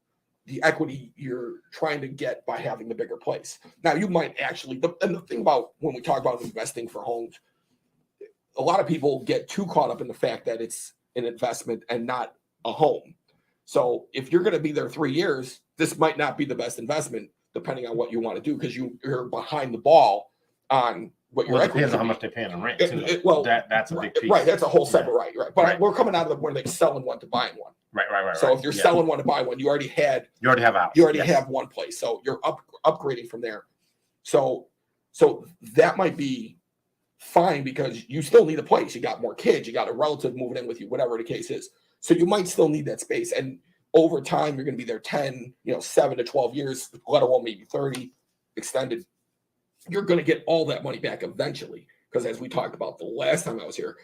[SPEAKER 3] the equity you're trying to get by having the bigger place. Now you might actually, and the thing about when we talk about investing for homes, a lot of people get too caught up in the fact that it's an investment and not a home. So if you're going to be there 3 years, this might not be the best investment depending on what you want to do, because you're behind the ball on what your equity
[SPEAKER 4] depends on how much they're paying on rent too. Well, that's a big piece.
[SPEAKER 3] Right, that's a whole separate right. But we're coming out of when they're selling one to buying one.
[SPEAKER 4] Right.
[SPEAKER 3] So if you're selling one to buy one, you already have a house. You already have one place. So you're upgrading from there. So that might be fine because you still need a place. You got more kids, you got a relative moving in with you, whatever the case is. So you might still need that space. And over time, you're going to be there 10, 7 to 12 years, let alone maybe 30 extended. You're going to get all that money back eventually. Because as we talked about the last time I was here,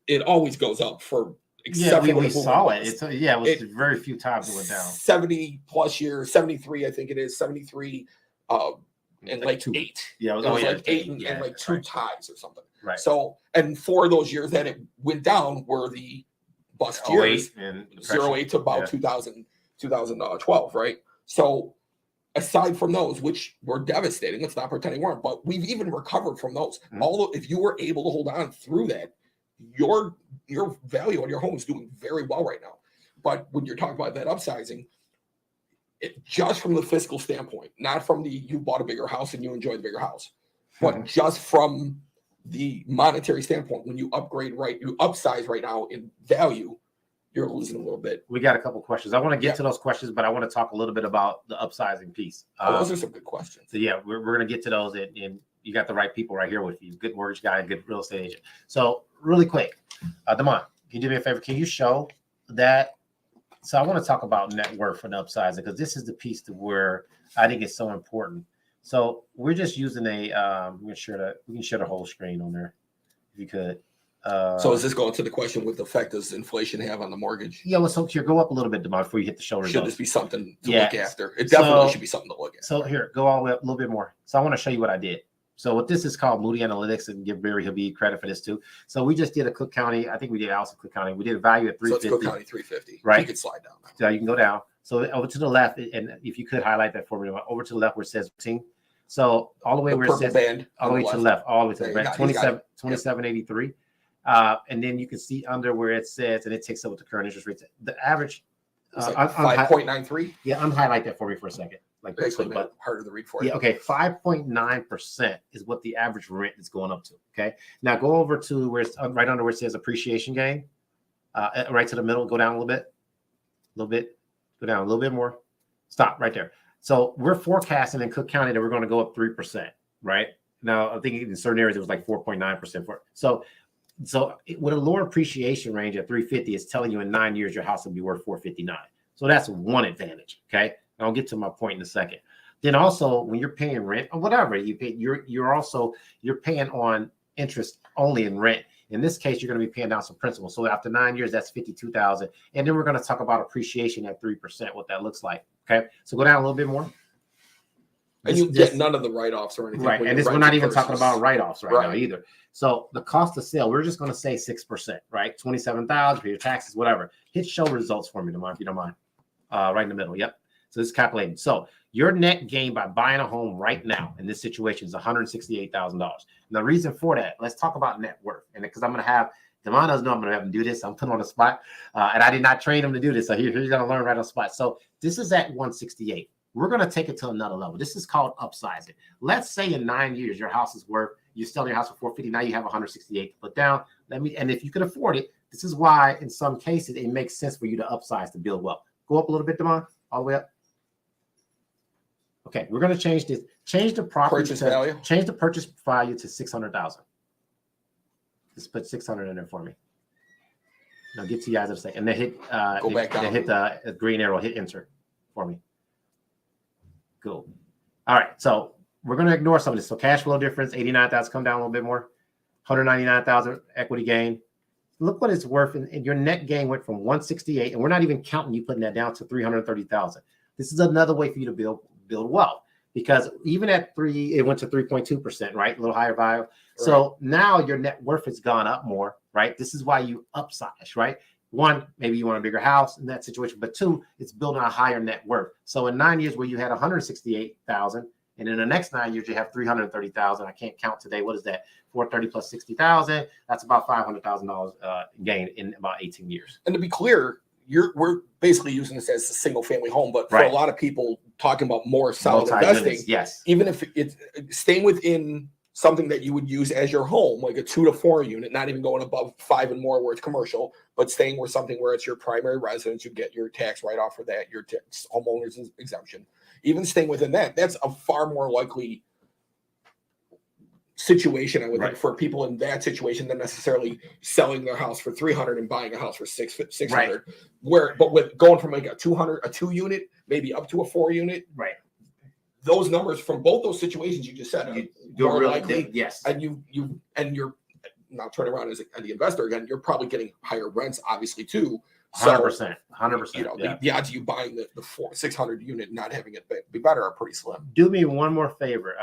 [SPEAKER 3] it always goes up for
[SPEAKER 4] we saw it. It was very few times it went down.
[SPEAKER 3] 70 plus years, 73, I think it is, 73, and like 8.
[SPEAKER 4] Yeah,
[SPEAKER 3] it was like 8 and like 2 ties or something.
[SPEAKER 4] Right.
[SPEAKER 3] So, and 4 of those years that it went down were the bust years, 08 to about 2012, right? So, aside from those, which were devastating, let's not pretend they weren't, but we've even recovered from those. Although, if you were able to hold on through that, your value on your home is doing very well right now. But when you're talking about that upsizing, just from the fiscal standpoint, not from you bought a bigger house and you enjoy the bigger house, but just from the monetary standpoint, when you upsize right now in value, you're losing a little bit.
[SPEAKER 4] We got a couple questions. I want to get to those questions, but I want to talk a little bit about the upsizing piece.
[SPEAKER 3] Those are some good questions.
[SPEAKER 4] So we're going to get to those, and you got the right people right here with you. Good mortgage guy and good real estate agent. So really quick, Damon, can you do me a favor? Can you show that? So I want to talk about net worth and upsizing, because this is the piece to where I think it's so important. So we're just using we can share the whole screen on there if you could.
[SPEAKER 3] So is this going to the question, what effect does inflation have on the mortgage?
[SPEAKER 4] Yeah, well, so here, go up a little bit, Damon, before you hit the show results.
[SPEAKER 3] Should this be something to look after? It definitely should be something to look at.
[SPEAKER 4] So here, go all the way up a little bit more. So I want to show you what I did. So what this is called Moody Analytics, and give Barry Habib credit for this too. So we just did a Cook County. I think we did also Cook County. We did a value at 350.
[SPEAKER 3] So it's Cook County 350.
[SPEAKER 4] Right.
[SPEAKER 3] You can slide down now.
[SPEAKER 4] So you can go down. So over to the left, and if you could highlight that for me, over to the left where it says team. So all the way where it says
[SPEAKER 3] band
[SPEAKER 4] all the way to the left, all the way to the left, 2783. And then you can see under where it says, and it takes up with the current interest rates. The average
[SPEAKER 3] 5.93.
[SPEAKER 4] Yeah, unhighlight that for me for a second. Like
[SPEAKER 3] basically, harder to read for you.
[SPEAKER 4] Yeah, okay. 5.9% is what the average rent is going up to. Okay. Now go over to where it's right under where it says appreciation gain. right to the middle, go down a little bit, go down a little bit more. Stop right there. So we're forecasting in Cook County that we're going to go up 3%, right? Now, I think in certain areas it was like 4.9% for it. So with a lower appreciation range at 350, it's telling you in 9 years your house will be worth 459. So that's one advantage. Okay, I'll get to my point in a second. Then also when you're paying rent or whatever you pay, you're paying on interest only in rent. In this case, you're going to be paying down some principal. So after 9 years, that's $52,000. And then we're going to talk about appreciation at 3%, what that looks like. Okay, so go down a little bit more.
[SPEAKER 3] And you get none of the write-offs or anything.
[SPEAKER 4] Right, and we're not even talking about write-offs right now either. So the cost of sale, we're just going to say 6%, right? $27,000 for your taxes, whatever. Hit show results for me tomorrow if you don't mind. Right in the middle. Yep. So this is calculating. So your net gain by buying a home right now in this situation is $168,000. And the reason for that, let's talk about net worth. And because I'm going to have Damon doesn't know I'm going to have him do this. I'm putting on the spot, and I did not train him to do this. So he's going to learn right on the spot. So this is at 168. We're going to take it to another level. This is called upsizing. Let's say in 9 years, your house is worth, you're selling your house for 450. Now you have 168 to put down. And if you can afford it, this is why in some cases it makes sense for you to upsize to build wealth. Go up a little bit, Damon, all the way up. Okay, we're going to change this. Change the property
[SPEAKER 3] purchase value.
[SPEAKER 4] Change the purchase value to 600,000. Just put 600 in there for me. Now get to you guys in a second, and then hit
[SPEAKER 3] go back down.
[SPEAKER 4] Hit the green arrow. Hit enter for me. Cool. All right, so we're going to ignore some of this. So cash flow difference, 89,000, come down a little bit more. 199,000 equity gain. Look what it's worth, and your net gain went from 168, and we're not even counting you putting that down to 330,000. This is another way for you to build wealth, because even at 3, it went to 3.2%, right? A little higher value. Right. So now your net worth has gone up more, right? This is why you upsize, right? One, maybe you want a bigger house in that situation, but two, it's building a higher net worth. So in 9 years where you had 168,000, and in the next 9 years you have 330,000. I can't count today. What is that? 430 plus 60,000. That's about $500,000 gain in about 18 years.
[SPEAKER 3] And to be clear, we're basically using this as a single family home, but for a lot of people talking about more solid investing,
[SPEAKER 4] yes,
[SPEAKER 3] even if it's staying within something that you would use as your home, like a 2 to 4 unit, not even going above 5 and more where it's commercial, but staying with something where it's your primary residence, you get your tax write-off for that, your homeowner's exemption. Even staying within that, that's a far more likely situation, I would think, for people in that situation than necessarily selling their house for 300 and buying a house for 600. Right. But with going from like a 2 unit, maybe up to a 4 unit,
[SPEAKER 4] right? Those
[SPEAKER 3] numbers from both those situations you just said,
[SPEAKER 4] you're really likely, yes.
[SPEAKER 3] And you're now turning around as the investor again, you're probably getting higher rents, obviously too.
[SPEAKER 4] 100%.
[SPEAKER 3] You know, the odds of you buying the 600 unit, not having it be better, are pretty slim.
[SPEAKER 4] Do me one more favor,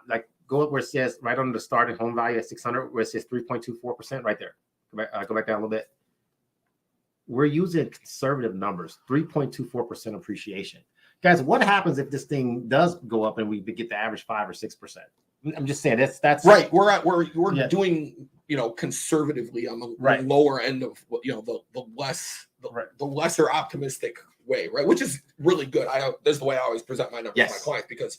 [SPEAKER 4] like go up where it says right on the starting home value at 600, where it says 3.24%, right there. Go back down a little bit. We're using conservative numbers, 3.24% appreciation. Guys, what happens if this thing does go up and we get the average 5 or 6%? I'm just saying that's
[SPEAKER 3] right. We're doing, conservatively on the lower end of, the lesser optimistic way, right? Which is really good. This is the way I always present my numbers to my clients, because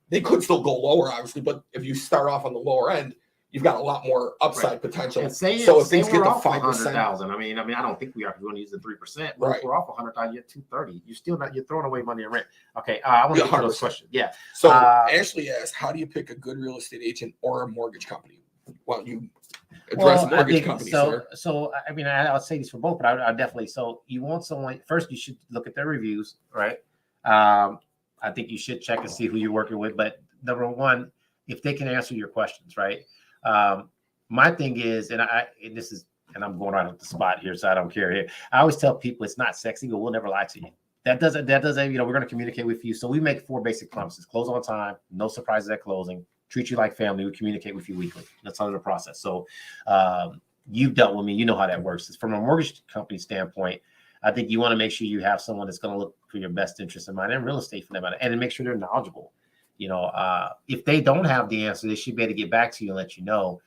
[SPEAKER 3] they could still go lower, obviously, but if you start off on the lower end, you've got a lot more upside potential.
[SPEAKER 4] And
[SPEAKER 3] so if things get to
[SPEAKER 4] 5%, I mean, I don't think we are going to use the 3%. But if we're off 100,000, you're 230. You're throwing away money in rent. Okay, I want to get to those questions. Yeah.
[SPEAKER 3] So Ashley asked, how do you pick a good real estate agent or a mortgage company? Well, you address mortgage companies, sir.
[SPEAKER 4] So I mean, I'll say this for both, but I definitely. So you want someone first. You should look at their reviews, right? I think you should check and see who you're working with. But number one, if they can answer your questions, right? My thing is, and I'm going right off the spot here, so I don't care here. I always tell people it's not sexy, but we'll never lie to you. That doesn't, we're going to communicate with you. So we make 4 basic promises: close on time, no surprises at closing, treat you like family. We communicate with you weekly. That's under the process. So you've dealt with me. You know how that works. From a mortgage company standpoint, I think you want to make sure you have someone that's going to look for your best interest in mind, and real estate for them, and make sure they're knowledgeable. If they don't have the answer, they should be able to get back to you and let you know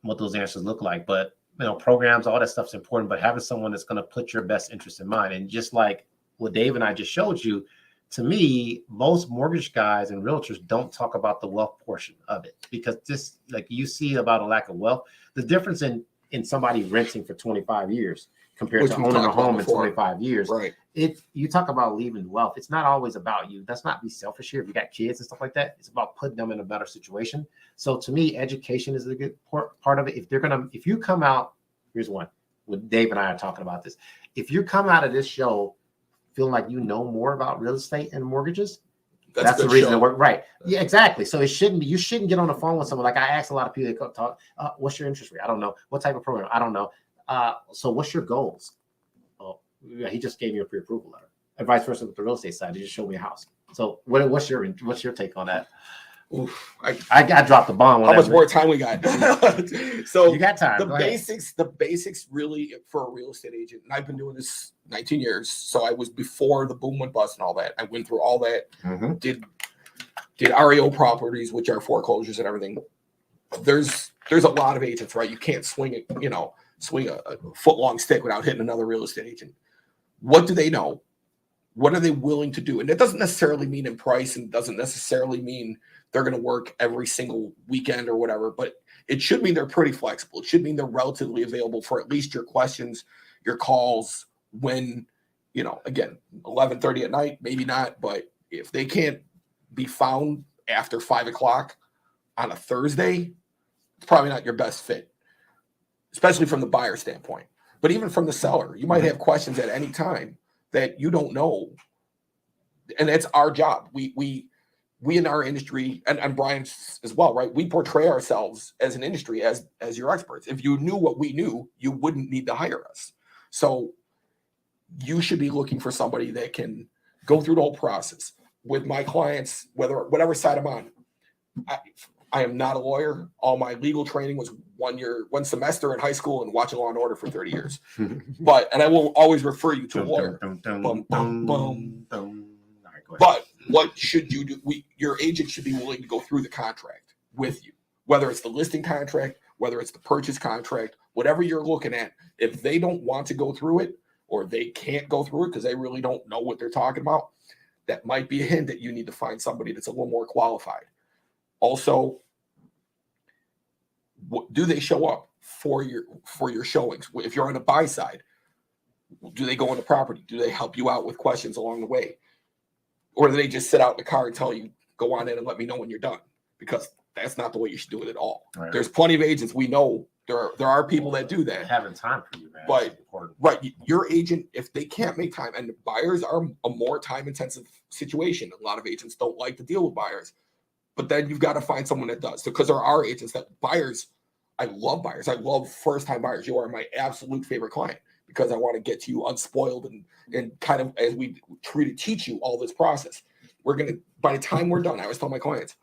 [SPEAKER 4] what those answers look like. But programs, all that stuff's important, but having someone that's going to put your best interest in mind. And just like what Dave and I just showed you, to me, most mortgage guys and realtors don't talk about the wealth portion of it, because this, like you see about a lack of wealth. The difference in in somebody renting for 25 years compared
[SPEAKER 3] Which
[SPEAKER 4] to
[SPEAKER 3] we've
[SPEAKER 4] owning a
[SPEAKER 3] talked about
[SPEAKER 4] home in
[SPEAKER 3] before.
[SPEAKER 4] 25 years.
[SPEAKER 3] Right.
[SPEAKER 4] You talk about leaving wealth. It's not always about you. That's not be selfish here. If you got kids and stuff like that, it's about putting them in a better situation. So to me, education is a good part of it. If you come out, here's one. With Dave and I are talking about this. If you come out of this show feeling like you know more about real estate and mortgages, that's the reason it worked. Right. Yeah, exactly. So you shouldn't get on the phone with someone. Like I asked a lot of people that talk, what's your interest rate? I don't know. What type of program? I don't know. So what's your goals? Oh, yeah, he just gave me a pre-approval letter. And vice versa with the real estate side. He just showed me a house. So what's your take on that?
[SPEAKER 3] Oof,
[SPEAKER 4] I dropped the bomb.
[SPEAKER 3] How much more time we got? So
[SPEAKER 4] you got time.
[SPEAKER 3] The basics really for a real estate agent, and I've been doing this 19 years. So I was before the boom went bust and all that. I went through all that, did REO properties, which are foreclosures and everything. There's a lot of agents, right? You can't swing a foot-long stick without hitting another real estate agent. What do they know? What are they willing to do? And that doesn't necessarily mean in price, and doesn't necessarily mean they're going to work every single weekend or whatever, but it should mean they're pretty flexible. It should mean they're relatively available for at least your questions, your calls when, again, 11:30 at night, maybe not, but if they can't be found after 5 o'clock on a Thursday, it's probably not your best fit, especially from the buyer standpoint. But even from the seller, you might have questions at any time that you don't know. And that's our job. We in our industry, and Brian's as well, right? We portray ourselves as an industry as your experts. If you knew what we knew, you wouldn't need to hire us. So you should be looking for somebody that can go through the whole process. With my clients, whatever side I'm on, I am not a lawyer. All my legal training was 1 year, 1 semester in high school, and watching Law and Order for 30 years. And I will always refer you to a lawyer. But what should you do? Your agent should be willing to go through the contract with you, whether it's the listing contract, whether it's the purchase contract, whatever you're looking at. If they don't want to go through it, or they can't go through it because they really don't know what they're talking about, that might be a hint that you need to find somebody that's a little more qualified. Also, do they show up for your showings? If you're on the buy side, do they go on the property? Do they help you out with questions along the way? Or do they just sit out in the car and tell you, go on in and let me know when you're done? Because that's not the way you should do it at all. Right. There's plenty of agents we know. There are people that do that.
[SPEAKER 4] Having time for you, man.
[SPEAKER 3] But right, your agent, if they can't make time, and buyers are a more time-intensive situation. A lot of agents don't like to deal with buyers. But then you've got to find someone that does. So because there are agents that buyers, I love buyers. I love first-time buyers. You are my absolute favorite client because I want to get to you unspoiled and kind of as we try to teach you all this process. By the time we're done, I always tell my clients,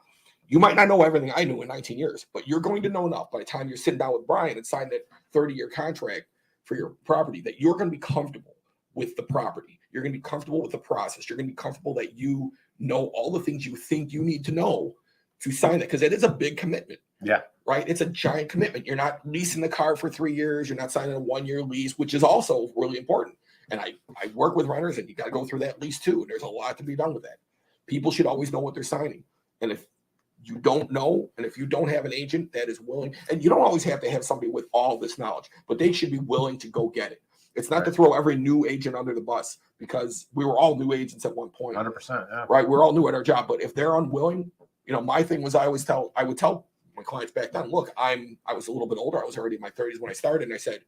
[SPEAKER 3] you might not know everything I knew in 19 years, but you're going to know enough by the time you're sitting down with Brian and sign that 30-year contract for your property that you're going to be comfortable with the property. You're going to be comfortable with the process. You're going to be comfortable that you know all the things you think you need to know to sign it, because it is a big commitment.
[SPEAKER 4] Yeah.
[SPEAKER 3] Right. It's a giant commitment. You're not leasing the car for 3 years. You're not signing a 1-year lease, which is also really important. And I work with renters, and you got to go through that lease too. And there's a lot to be done with that. People should always know what they're signing. And if you don't know, and if you don't have an agent that is willing, and you don't always have to have somebody with all this knowledge, but they should be willing to go get it. It's not to throw every new agent under the bus, because we were all new agents at one point.
[SPEAKER 4] 100%. Yeah.
[SPEAKER 3] Right. We're all new at our job. But if they're unwilling, my thing was I would tell my clients back then, look, I was a little bit older. I was already in my 30s when I started. And I said,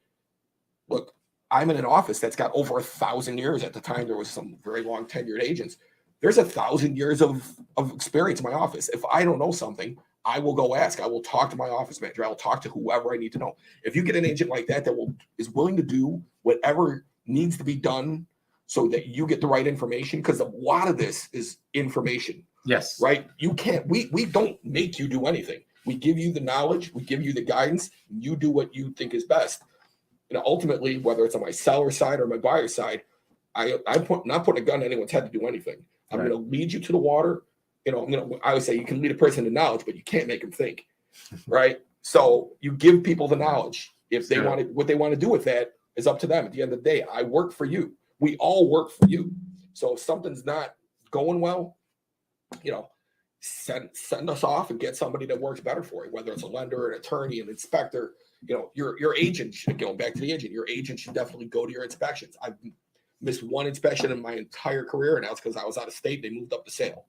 [SPEAKER 3] look, I'm in an office that's got over 1,000 years. At the time, there was some very long tenured agents. There's 1,000 years of experience in my office. If I don't know something, I will go ask. I will talk to my office manager. I will talk to whoever I need to know. If you get an agent like that is willing to do whatever needs to be done so that you get the right information, because a lot of this is information.
[SPEAKER 4] Yes.
[SPEAKER 3] Right. You can't. We don't make you do anything. We give you the knowledge. We give you the guidance. And you do what you think is best. Ultimately, whether it's on my seller side or my buyer side, I'm not putting a gun to anyone's head to do anything. I'm going to lead you to the water. I always say you can lead a person to knowledge, but you can't make them think. Right. So you give people the knowledge. If they want what they want to do with that is up to them. At the end of the day, I work for you. We all work for you. So if something's not going well, send us off and get somebody that works better for you, whether it's a lender, an attorney, an inspector. You know, your agent should, going back to the agent, your agent should definitely go to your inspections. I've missed one inspection in my entire career, and that's because I was out of state. They moved up the sale.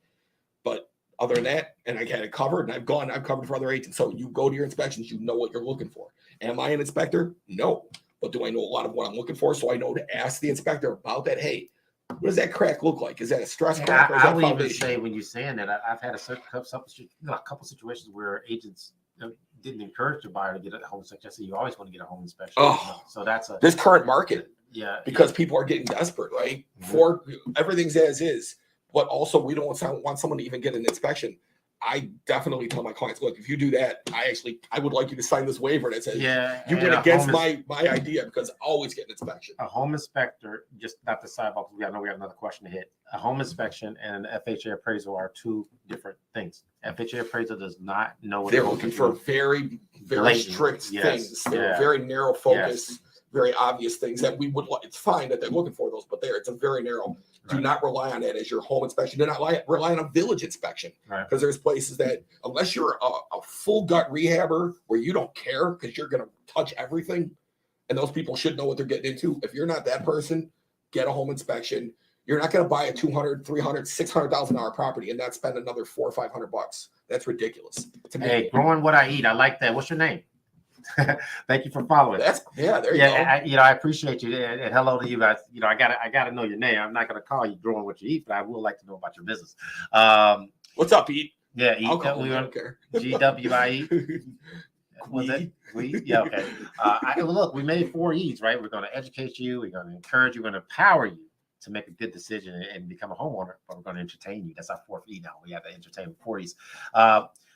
[SPEAKER 3] But other than that, and I had it covered, and I've covered for other agents. So you go to your inspections, you know what you're looking for. Am I an inspector? No. But do I know a lot of what I'm looking for? So I know to ask the inspector about that. Hey, what does that crack look like? Is that a stress crack? Or is
[SPEAKER 4] I
[SPEAKER 3] that
[SPEAKER 4] would even
[SPEAKER 3] foundation?
[SPEAKER 4] say, when you're saying that, I've had a couple situations where agents didn't encourage the buyer to get a home inspection. So you always want to get a home inspection.
[SPEAKER 3] Oh,
[SPEAKER 4] so that's
[SPEAKER 3] this current market.
[SPEAKER 4] Yeah,
[SPEAKER 3] because people are getting desperate, right? For everything's as is, but also we don't want someone to even get an inspection. I definitely tell my clients, look, if you do that, I would like you to sign this waiver that says you went against my idea, because I always get an inspection.
[SPEAKER 4] A home inspector, just not the sidewalk, I know we have another question to hit. A home inspection and an FHA appraisal are two different things. FHA appraisal does not know what
[SPEAKER 3] they're looking for. Very, very strict things. They're very narrow focus. Very obvious things that we would like. It's fine that they're looking for those, but it's a very narrow. Do not rely on that as your home inspection. Do not rely on a village inspection, because there's places that, unless you're a full gut rehabber where you don't care because you're going to touch everything, and those people should know what they're getting into. If you're not that person, get a home inspection. You're not going to buy a $200,000, $300,000, $600,000 property and not spend another $400 or $500. That's ridiculous.
[SPEAKER 4] Hey, growing what I eat. I like that. What's your name? Thank you for following.
[SPEAKER 3] There you go.
[SPEAKER 4] I appreciate you, and hello to you guys. I gotta know your name. I'm not gonna call you growing what you eat, but I would like to know about your business.
[SPEAKER 3] What's up, Eat?
[SPEAKER 4] Yeah, Eat.
[SPEAKER 3] I don't care.
[SPEAKER 4] GWIE. Was it? Yeah, okay. Look, we made 4 E's, right? We're going to educate you. We're going to encourage you. We're going to empower you to make a good decision and become a homeowner. But we're going to entertain you. That's our 4th E now. We have to entertain with 4 E's.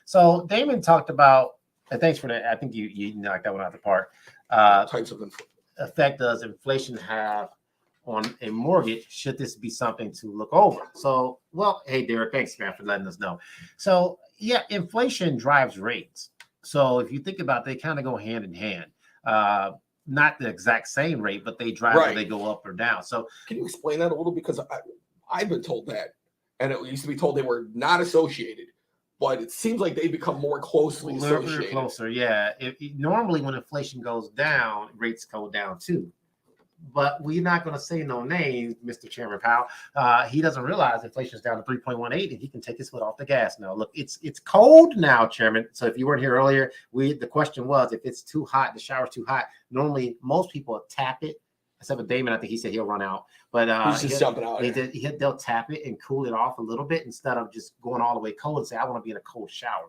[SPEAKER 4] So Damon talked about, and thanks for that. I think you knocked that one out the park.
[SPEAKER 3] Types of
[SPEAKER 4] effect does inflation have on a mortgage? Should this be something to look over? So, well, hey, Derek, thanks, man, for letting us know. So, yeah, inflation drives rates. So if you think about it, they kind of go hand in hand. Not the exact same rate, but they drive whether they go up or down. So
[SPEAKER 3] can you explain that a little? Because I've been told that, and it used to be told they were not associated, but it seems like they become more closely associated.
[SPEAKER 4] Closer, yeah. Normally when inflation goes down, rates go down too. But we're not going to say no names, Mr. Chairman Powell. He doesn't realize inflation is down to 3.18, and he can take his foot off the gas now. Look, it's cold now, Chairman. So if you weren't here earlier, the question was, if it's too hot, the shower's too hot. Normally, most people tap it, except for Damon. I think he said he'll run out. But
[SPEAKER 3] he's just jumping out.
[SPEAKER 4] They'll tap it and cool it off a little bit instead of just going all the way cold and say, I want to be in a cold shower.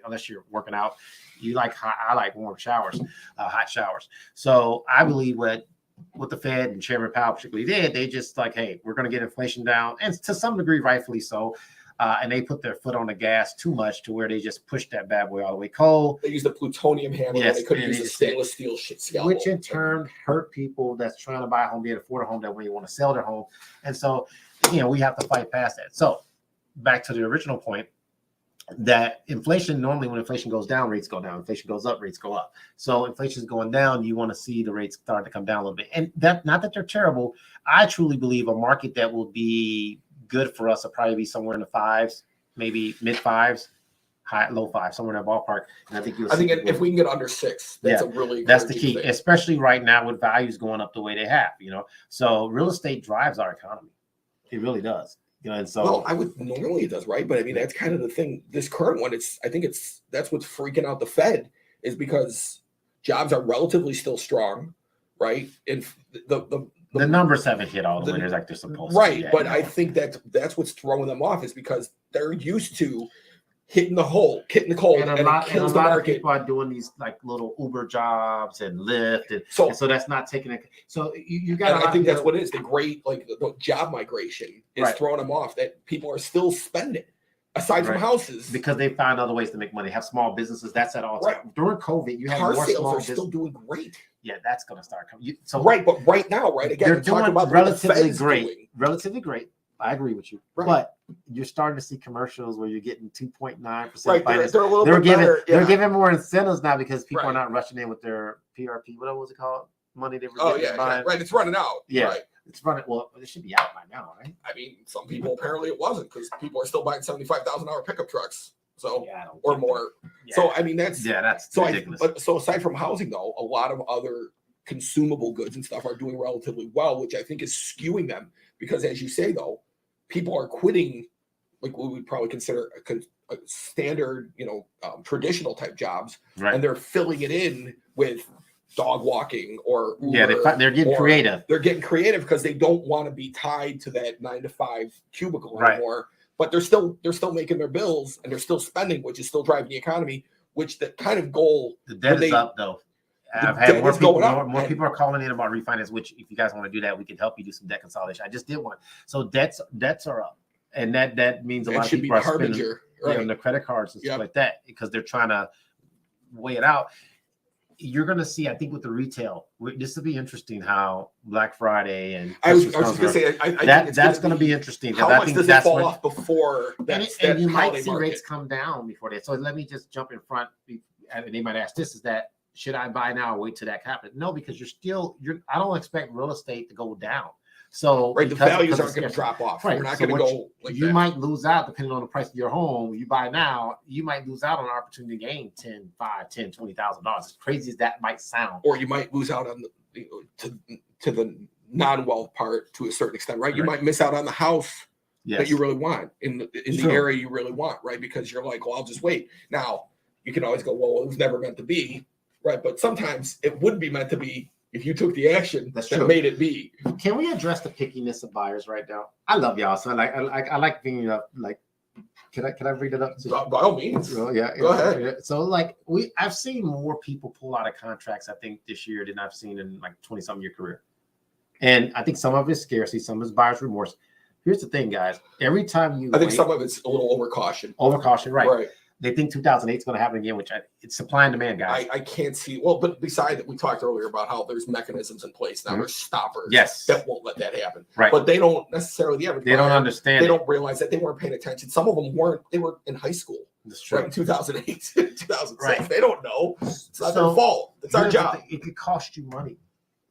[SPEAKER 4] Unless you're working out, you like hot. I like warm showers, hot showers. So I believe what the Fed and Chairman Powell particularly did, they just like, hey, we're going to get inflation down, and to some degree, rightfully so. And they put their foot on the gas too much to where they just pushed that bad boy all the way cold.
[SPEAKER 3] They used the plutonium hammer. Yes, they couldn't use the stainless steel scalpel,
[SPEAKER 4] which in turn hurt people that's trying to buy a home, be able to afford a home, that when you want to sell their home. And so, we have to fight past that. So back to the original point, that inflation, normally when inflation goes down, rates go down. Inflation goes up, rates go up. So inflation is going down, you want to see the rates start to come down a little bit. And that, not that they're terrible. I truly believe a market that will be good for us will probably be somewhere in the 5s, maybe mid 5s, low 5s, somewhere in that ballpark. And I think
[SPEAKER 3] if we can get under 6, that's that's
[SPEAKER 4] the key,
[SPEAKER 3] thing.
[SPEAKER 4] Especially right now with values going up the way they have. So real estate drives our economy. It really does. And so,
[SPEAKER 3] well, I would normally it does, right? But I mean, that's kind of the thing. This current one, I think that's what's freaking out the Fed, is because jobs are relatively still strong, right? And the
[SPEAKER 4] numbers haven't hit all the winners like they're supposed
[SPEAKER 3] to,
[SPEAKER 4] yet,
[SPEAKER 3] but I think that's what's throwing them off, is because they're used to hitting the cold, and a lot
[SPEAKER 4] of people are doing these like little Uber jobs and Lyft, and so that's not taking it. So you got.
[SPEAKER 3] I think that's what it is. The great the job migration is throwing them off. That people are still spending aside from houses
[SPEAKER 4] because they find other ways to make money. Have small businesses. That's at all time. During COVID, you have
[SPEAKER 3] car
[SPEAKER 4] more
[SPEAKER 3] sales
[SPEAKER 4] small
[SPEAKER 3] are still doing great.
[SPEAKER 4] Yeah, that's going to start coming.
[SPEAKER 3] But right now, again,
[SPEAKER 4] they're doing about relatively great. Relatively great. I agree with you, but you're starting to see commercials where you're getting 2.9%.
[SPEAKER 3] They're a little bit better.
[SPEAKER 4] They're giving more incentives now because people are not rushing in with their PRP. What was it called? money they were
[SPEAKER 3] Oh
[SPEAKER 4] getting
[SPEAKER 3] yeah,
[SPEAKER 4] buying.
[SPEAKER 3] right. It's running out.
[SPEAKER 4] Yeah.
[SPEAKER 3] Right.
[SPEAKER 4] It's running. Well, it should be out by now, right?
[SPEAKER 3] I mean, some people apparently it wasn't because people are still buying $75,000 pickup trucks. So
[SPEAKER 4] Yeah, I don't
[SPEAKER 3] or
[SPEAKER 4] get
[SPEAKER 3] more.
[SPEAKER 4] that. Yeah.
[SPEAKER 3] So I mean that's
[SPEAKER 4] so ridiculous.
[SPEAKER 3] But so aside from housing though, a lot of other consumable goods and stuff are doing relatively well, which I think is skewing them because as you say though, people are quitting like what we would probably consider a standard, traditional type jobs,
[SPEAKER 4] right.
[SPEAKER 3] and they're filling it in with dog walking or Uber,
[SPEAKER 4] they're getting creative.
[SPEAKER 3] They're getting creative because they don't want to be tied to that 9-to-5 cubicle anymore. But they're still making their bills and they're still spending, which is still driving the economy. Which the kind of goal
[SPEAKER 4] the debt is up though. I've had more people are calling in about refinance. Which if you guys want to do that, we can help you do some debt consolidation. I just did one. So debts are up, and that means a lot of people are spending on the credit cards and stuff like that because they're trying to weigh it out. You're going to see, I think, with the retail, this will be interesting how Black Friday and
[SPEAKER 3] I was just going to say, I think
[SPEAKER 4] that's going to be interesting.
[SPEAKER 3] How much does it fall off before that?
[SPEAKER 4] And you might see rates come down before that. So let me just jump in front. And they might ask this: is that should I buy now or wait till that happens? No, because I don't expect real estate to go down. So
[SPEAKER 3] the values aren't going to drop off.
[SPEAKER 4] Right.
[SPEAKER 3] We're not going to go like
[SPEAKER 4] you
[SPEAKER 3] that.
[SPEAKER 4] might lose out depending on the price of your home. You buy now, you might lose out on an opportunity to gain $20,000. As crazy as that might sound.
[SPEAKER 3] Or you might lose out on to the non-wealth part to a certain extent, right? You might miss out on the house that you really want in the area you really want, right? Because you're like, well, I'll just wait. Now you can always go, well, it was never meant to be, right? But sometimes it would be meant to be if you took the action that made it be.
[SPEAKER 4] Can we address the pickiness of buyers right now? I love y'all, so I like being like. Can I read it up?
[SPEAKER 3] By all means.
[SPEAKER 4] Well, yeah.
[SPEAKER 3] Go ahead.
[SPEAKER 4] So I've seen more people pull out of contracts I think this year than I've seen in like 20-something year career, and I think some of it's scarcity, some of it's buyer's remorse. Here's the thing, guys. Every time
[SPEAKER 3] I think some of it's a little overcaution.
[SPEAKER 4] Right. They think 2008 is going to happen again, which it's supply and demand, guys.
[SPEAKER 3] I can't see. Well, but besides that, we talked earlier about how there's mechanisms in place now. There's stoppers.
[SPEAKER 4] Yes.
[SPEAKER 3] That won't let that happen.
[SPEAKER 4] Right.
[SPEAKER 3] But they don't necessarily.
[SPEAKER 4] They don't understand.
[SPEAKER 3] They don't realize that they weren't paying attention. Some of them weren't. They were in high school.
[SPEAKER 4] That's true.
[SPEAKER 3] Right, in 2008, 2006.
[SPEAKER 4] Right.
[SPEAKER 3] They don't know. It's not their fault. It's our job.
[SPEAKER 4] It could cost you money,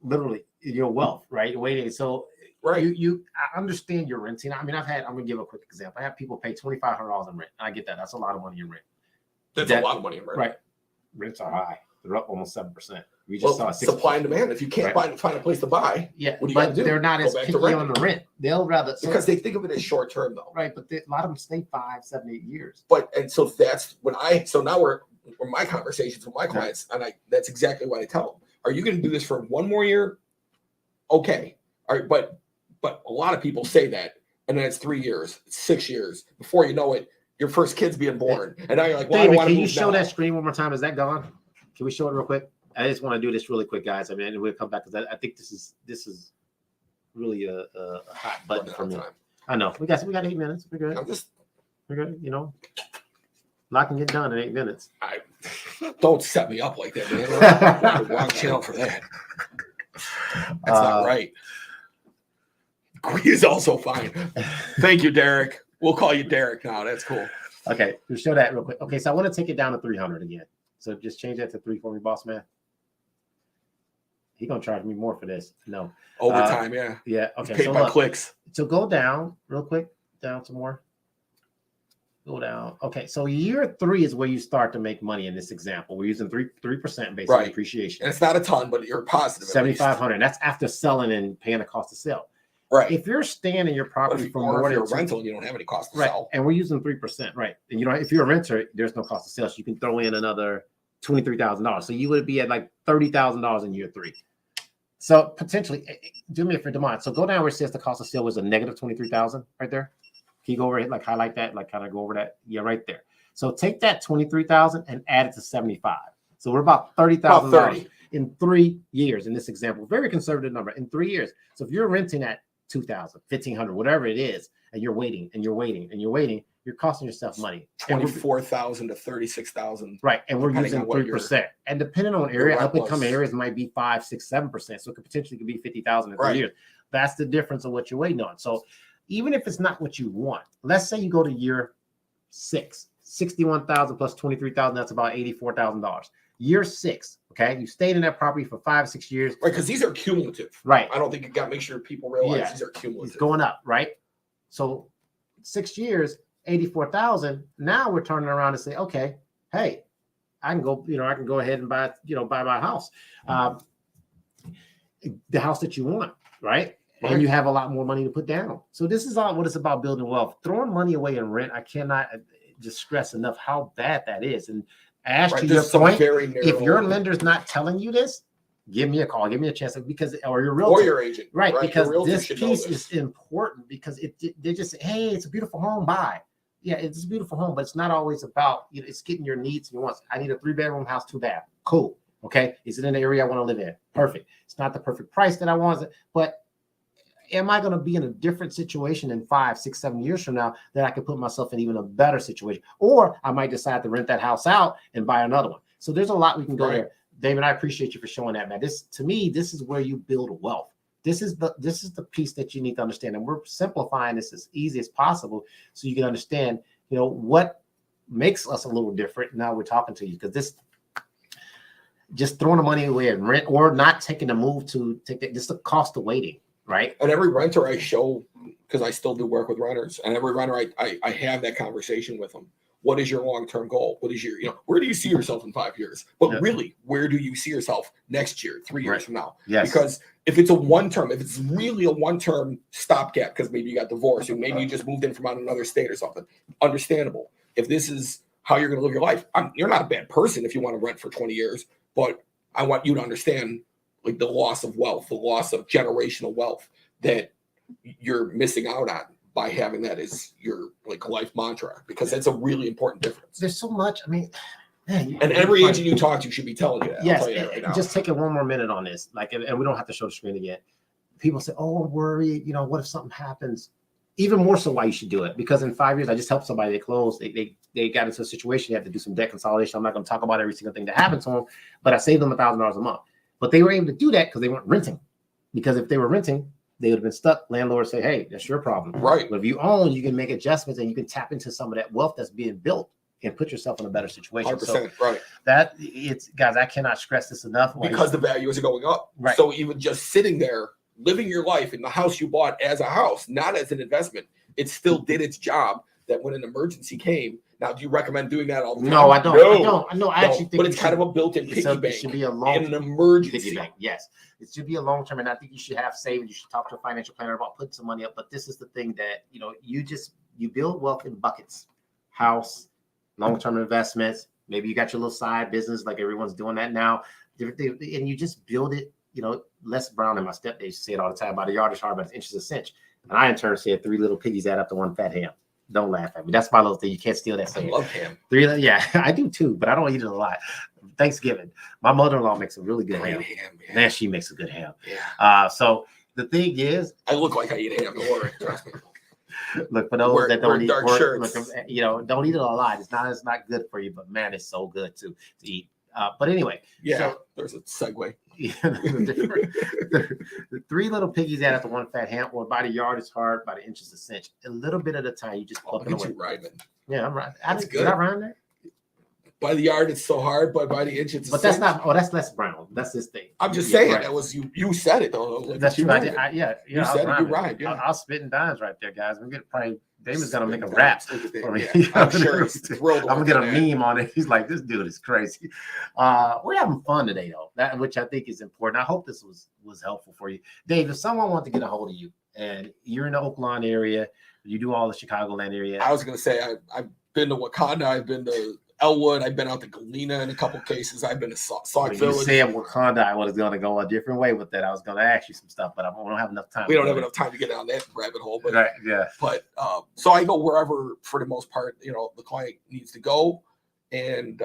[SPEAKER 4] literally, your wealth, right? Waiting. So.
[SPEAKER 3] Right.
[SPEAKER 4] I understand you're renting. I mean, I'm going to give a quick example. I have people pay $2,500 in rent. I get that. That's a lot of money in rent.
[SPEAKER 3] That's a lot of money in rent.
[SPEAKER 4] Right. Rents are high. They're up almost 7%. We just saw 6%.
[SPEAKER 3] Supply and demand. If you can't find a place to buy, what do you
[SPEAKER 4] but
[SPEAKER 3] do?
[SPEAKER 4] They're not as picky on the rent. They'll rather
[SPEAKER 3] because they think of it as short term though.
[SPEAKER 4] Right, but a lot of them stay 5, 7, 8 years.
[SPEAKER 3] And so that's when now we're my conversations with my clients, and that's exactly what I tell them. Are you going to do this for one more year? Okay. All right, but a lot of people say that, and then it's 3 years, 6 years. Before you know it, your first kid's being born. And now you're like, well,
[SPEAKER 4] David,
[SPEAKER 3] I want to
[SPEAKER 4] can you show that screen one more time? Is that gone? Can we show it real quick? I just want to do this really quick, guys. I mean, we'll come back because I think this is really a hot button for me. I know. We got 8 minutes. We're good. We're good, A lot can get done in 8 minutes.
[SPEAKER 3] Don't set me up like that, man. Wrong channel for that. That's not right. Is also fine. Thank you, Derek. We'll call you Derek now. That's cool.
[SPEAKER 4] Okay, we'll show that real quick. Okay, so I want to take it down to 300 again. So just change that to 3 for me, boss man. He gonna charge me more for this. No.
[SPEAKER 3] Overtime, yeah.
[SPEAKER 4] Yeah. Okay.
[SPEAKER 3] Paid by clicks.
[SPEAKER 4] So go down real quick. Down some more. Go down. Okay. So year 3 is where you start to make money in this example. We're using 3% based on depreciation.
[SPEAKER 3] And it's not a ton, but you're positive.
[SPEAKER 4] 7,500. That's after selling and paying the cost to sell.
[SPEAKER 3] Right.
[SPEAKER 4] If you're staying in your property for more than
[SPEAKER 3] a rental, you don't have any cost to sell.
[SPEAKER 4] And we're using 3%, right? And if you're a renter, there's no cost to sell. So you can throw in another $23,000. So you would be at like $30,000 in year 3. So potentially, do me a favor, Demond. So go down where it says the cost of sale was a negative 23,000 right there. Can you go over it, like highlight that, like kind of go over that? Yeah, right there. So take that 23,000 and add it to 75. So we're about $30,000 in 3 years in this example. Very conservative number in 3 years. So if you're renting at 2,000, 1,500, whatever it is, and you're waiting and you're waiting and you're waiting, you're costing yourself money.
[SPEAKER 3] 24,000 to 36,000.
[SPEAKER 4] Right, and we're using 3%. And depending on area, up and coming areas might be 5, 6, 7%. So it could potentially be 50,000 in 3 years. That's the difference of what you're waiting on. So even if it's not what you want, let's say you go to year 6, 61,000 plus 23,000, that's about $84,000. Year 6, okay, you stayed in that property for 5-6 years.
[SPEAKER 3] Right, because these are cumulative.
[SPEAKER 4] Right.
[SPEAKER 3] I don't think you got to make sure people realize these are cumulative.
[SPEAKER 4] It's going up, right? So 6 years, 84,000. Now we're turning around and say, okay, hey, I can go ahead and buy my house, the house that you want, right? And you have a lot more money to put down. So this is all what it's about, building wealth. Throwing money away in rent, I cannot just stress enough how bad that is. And as to your point, if your lender's not telling you this, give me a call, give me a chance, because or your realtor
[SPEAKER 3] or your agent,
[SPEAKER 4] right? Because this piece is important, because they just say, hey, it's a beautiful home, buy. Yeah, it's a beautiful home, but it's not always about, it's getting your needs and your wants. I need a 3-bedroom house, 2 bath. Cool. Okay. Is it in the area I want to live in? Perfect. It's not the perfect price that I want, but am I going to be in a different situation in 5, 6, 7 years from now that I can put myself in even a better situation? Or I might decide to rent that house out and buy another one. So there's a lot we can go there. David, I appreciate you for showing that, man. This, to me, this is where you build wealth. This is the piece that you need to understand. And we're simplifying this as easy as possible so you can understand, what makes us a little different. Now we're talking to you, because this, just throwing the money away in rent or not taking the move to take that, just the cost of waiting. Right.
[SPEAKER 3] And every renter I show, because I still do work with renters, and every renter I have that conversation with them. What is your long-term goal? What is your, where do you see yourself in 5 years? But really, where do you see yourself next year, 3 years from now?
[SPEAKER 4] Yes.
[SPEAKER 3] Because if it's if it's really a one-term stopgap, because maybe you got divorced or maybe you just moved in from out another state or something, understandable. If this is how you're going to live your life, you're not a bad person if you want to rent for 20 years, but I want you to understand like the loss of wealth, the loss of generational wealth that you're missing out on by having that as your like life mantra, because that's a really important difference.
[SPEAKER 4] There's so much. I mean, man,
[SPEAKER 3] and every agent you talk to should be telling you that.
[SPEAKER 4] Yes.
[SPEAKER 3] I'll tell you that right now.
[SPEAKER 4] Just taking one more minute on this, and we don't have to show the screen again. People say, "Oh, I'm worried. What if something happens?" Even more so, why you should do it, because in 5 years, I just helped somebody. They closed. They got into a situation. They have to do some debt consolidation. I'm not going to talk about every single thing that happened to them, but I saved them $1,000 a month. But they were able to do that because they weren't renting. Because if they were renting, they would have been stuck. Landlords say, hey, that's your problem.
[SPEAKER 3] Right.
[SPEAKER 4] But if you own, you can make adjustments and you can tap into some of that wealth that's being built and put yourself in a better situation.
[SPEAKER 3] 100%,
[SPEAKER 4] so
[SPEAKER 3] right.
[SPEAKER 4] Guys, I cannot stress this enough.
[SPEAKER 3] Because the value is going up.
[SPEAKER 4] Right.
[SPEAKER 3] So even just sitting there, living your life in the house you bought as a house, not as an investment, it still did its job. That when an emergency came, now do you recommend doing that all the time?
[SPEAKER 4] No, I don't. No, I actually think,
[SPEAKER 3] but it's kind of a built-in piggy bank.
[SPEAKER 4] It should be a long
[SPEAKER 3] in an emergency.
[SPEAKER 4] Piggy bank. Yes, it should be a long term, and I think you should have savings. You should talk to a financial planner about putting some money up. But this is the thing that you build wealth in buckets: house, long-term investments. Maybe you got your little side business, like everyone's doing that now, and you just build it. Les Brown and my stepdad used to say it all the time: about a yard is hard, but an inch is a cinch. And I in turn said 3 little piggies add up to 1 fat ham. Don't laugh at me. That's my little thing. You can't steal that saying.
[SPEAKER 3] I love ham.
[SPEAKER 4] 3, yeah, I do too, but I don't eat it a lot. Thanksgiving, my mother-in-law makes a really good ham. Man, she makes a good ham.
[SPEAKER 3] Yeah.
[SPEAKER 4] So the thing is,
[SPEAKER 3] I look like I eat ham. Don't worry. Trust me.
[SPEAKER 4] Look, for those that don't eat
[SPEAKER 3] dark shirts.
[SPEAKER 4] Don't eat it a lot. It's not good for you, but man, it's so good to eat. But anyway,
[SPEAKER 3] there's a segue.
[SPEAKER 4] The 3 little piggies add up to 1 fat ham, or by the yard is hard, by the inch is a cinch. A little bit at a time, you just pluck it away. Yeah, I'm right. Did I rhyme there?
[SPEAKER 3] By the yard, it's so hard, but by the inch, it's.
[SPEAKER 4] But that's not. Oh, that's Les Brown. That's his thing.
[SPEAKER 3] I'm just saying that was you. You said it though. Like,
[SPEAKER 4] that's true.
[SPEAKER 3] You said it. You're right. Yeah.
[SPEAKER 4] I'll spit and dimes right there, guys. Damon's gonna make a rap for me.
[SPEAKER 3] I'm sure he's thrilled.
[SPEAKER 4] I'm gonna get a meme on it. He's like, this dude is crazy. We're having fun today, though, which I think is important. I hope this was helpful for you, Dave. If someone wants to get a hold of you and you're in the Oak Lawn area, you do all the Chicagoland area.
[SPEAKER 3] I was gonna say I've been to Wakanda. I've been to Elwood. I've been out to Galena in a couple cases. I've been to Sauk Village.
[SPEAKER 4] You said Wakanda. I was going to go a different way with that. I was going to ask you some stuff, but I don't have enough time.
[SPEAKER 3] We don't have enough time to get down that rabbit hole. But,
[SPEAKER 4] right, yeah.
[SPEAKER 3] But so I go wherever, for the most part, the client needs to go. And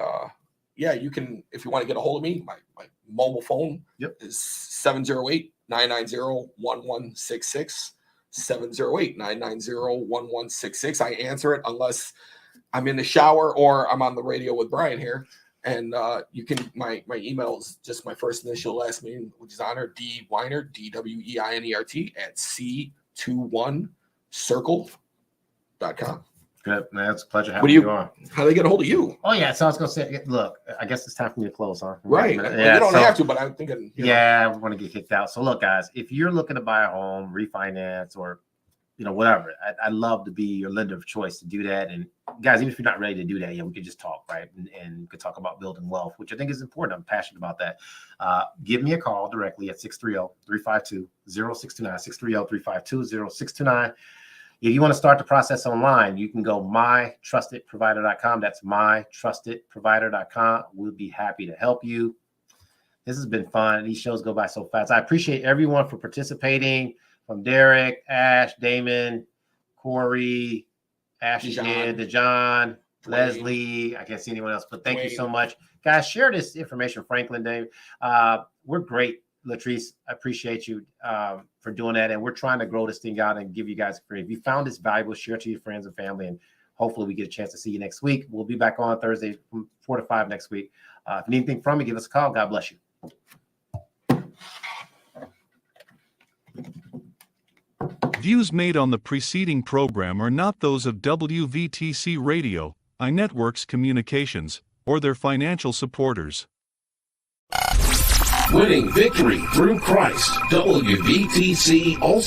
[SPEAKER 3] you can, if you want to get a hold of me, my mobile phone is 708-990-1166. 708-990-1166. I answer it unless I'm in the shower or I'm on the radio with Brian here. And you can, my email is just my first initial last name, which is Honor D Weinert, DWEINERT @C21circle.com.
[SPEAKER 4] Good, man. It's a pleasure
[SPEAKER 3] What
[SPEAKER 4] having
[SPEAKER 3] do
[SPEAKER 4] you
[SPEAKER 3] you?
[SPEAKER 4] on.
[SPEAKER 3] How do they get a hold of you?
[SPEAKER 4] Oh yeah, so I was gonna say, look, I guess it's time for me to close, huh?
[SPEAKER 3] Right.
[SPEAKER 4] Yeah,
[SPEAKER 3] You don't
[SPEAKER 4] so-
[SPEAKER 3] have to, but I'm thinking.
[SPEAKER 4] Yeah, we want to get kicked out. So look, guys, if you're looking to buy a home, refinance, or whatever, I'd love to be your lender of choice to do that. And guys, even if you're not ready to do that, we could just talk, right? And we could talk about building wealth, which I think is important. I'm passionate about that. Give me a call directly at 630-352-0629, 630-352-0629. If you want to start the process online, you can go mytrustedprovider.com. That's mytrustedprovider.com. We'll be happy to help you. This has been fun. These shows go by so fast. I appreciate everyone for participating, from Derek, Ash, Damon, Corey, Ashton, Dejon, Leslie. I can't see anyone else, but thank you so much. Guys, share this information, Franklin, Dave. We're great. Latrice, I appreciate you for doing that. And we're trying to grow this thing out and give you guys free. If you found this valuable, share it to your friends and family. And hopefully we get a chance to see you next week. We'll be back on Thursday from 4 to 5 next week. If you need anything from me, give us a call. God bless you.
[SPEAKER 1] Views made on the preceding program are not those of WVTC Radio, iNetworks Communications, or their financial supporters.
[SPEAKER 5] Winning victory through Christ. WVTC also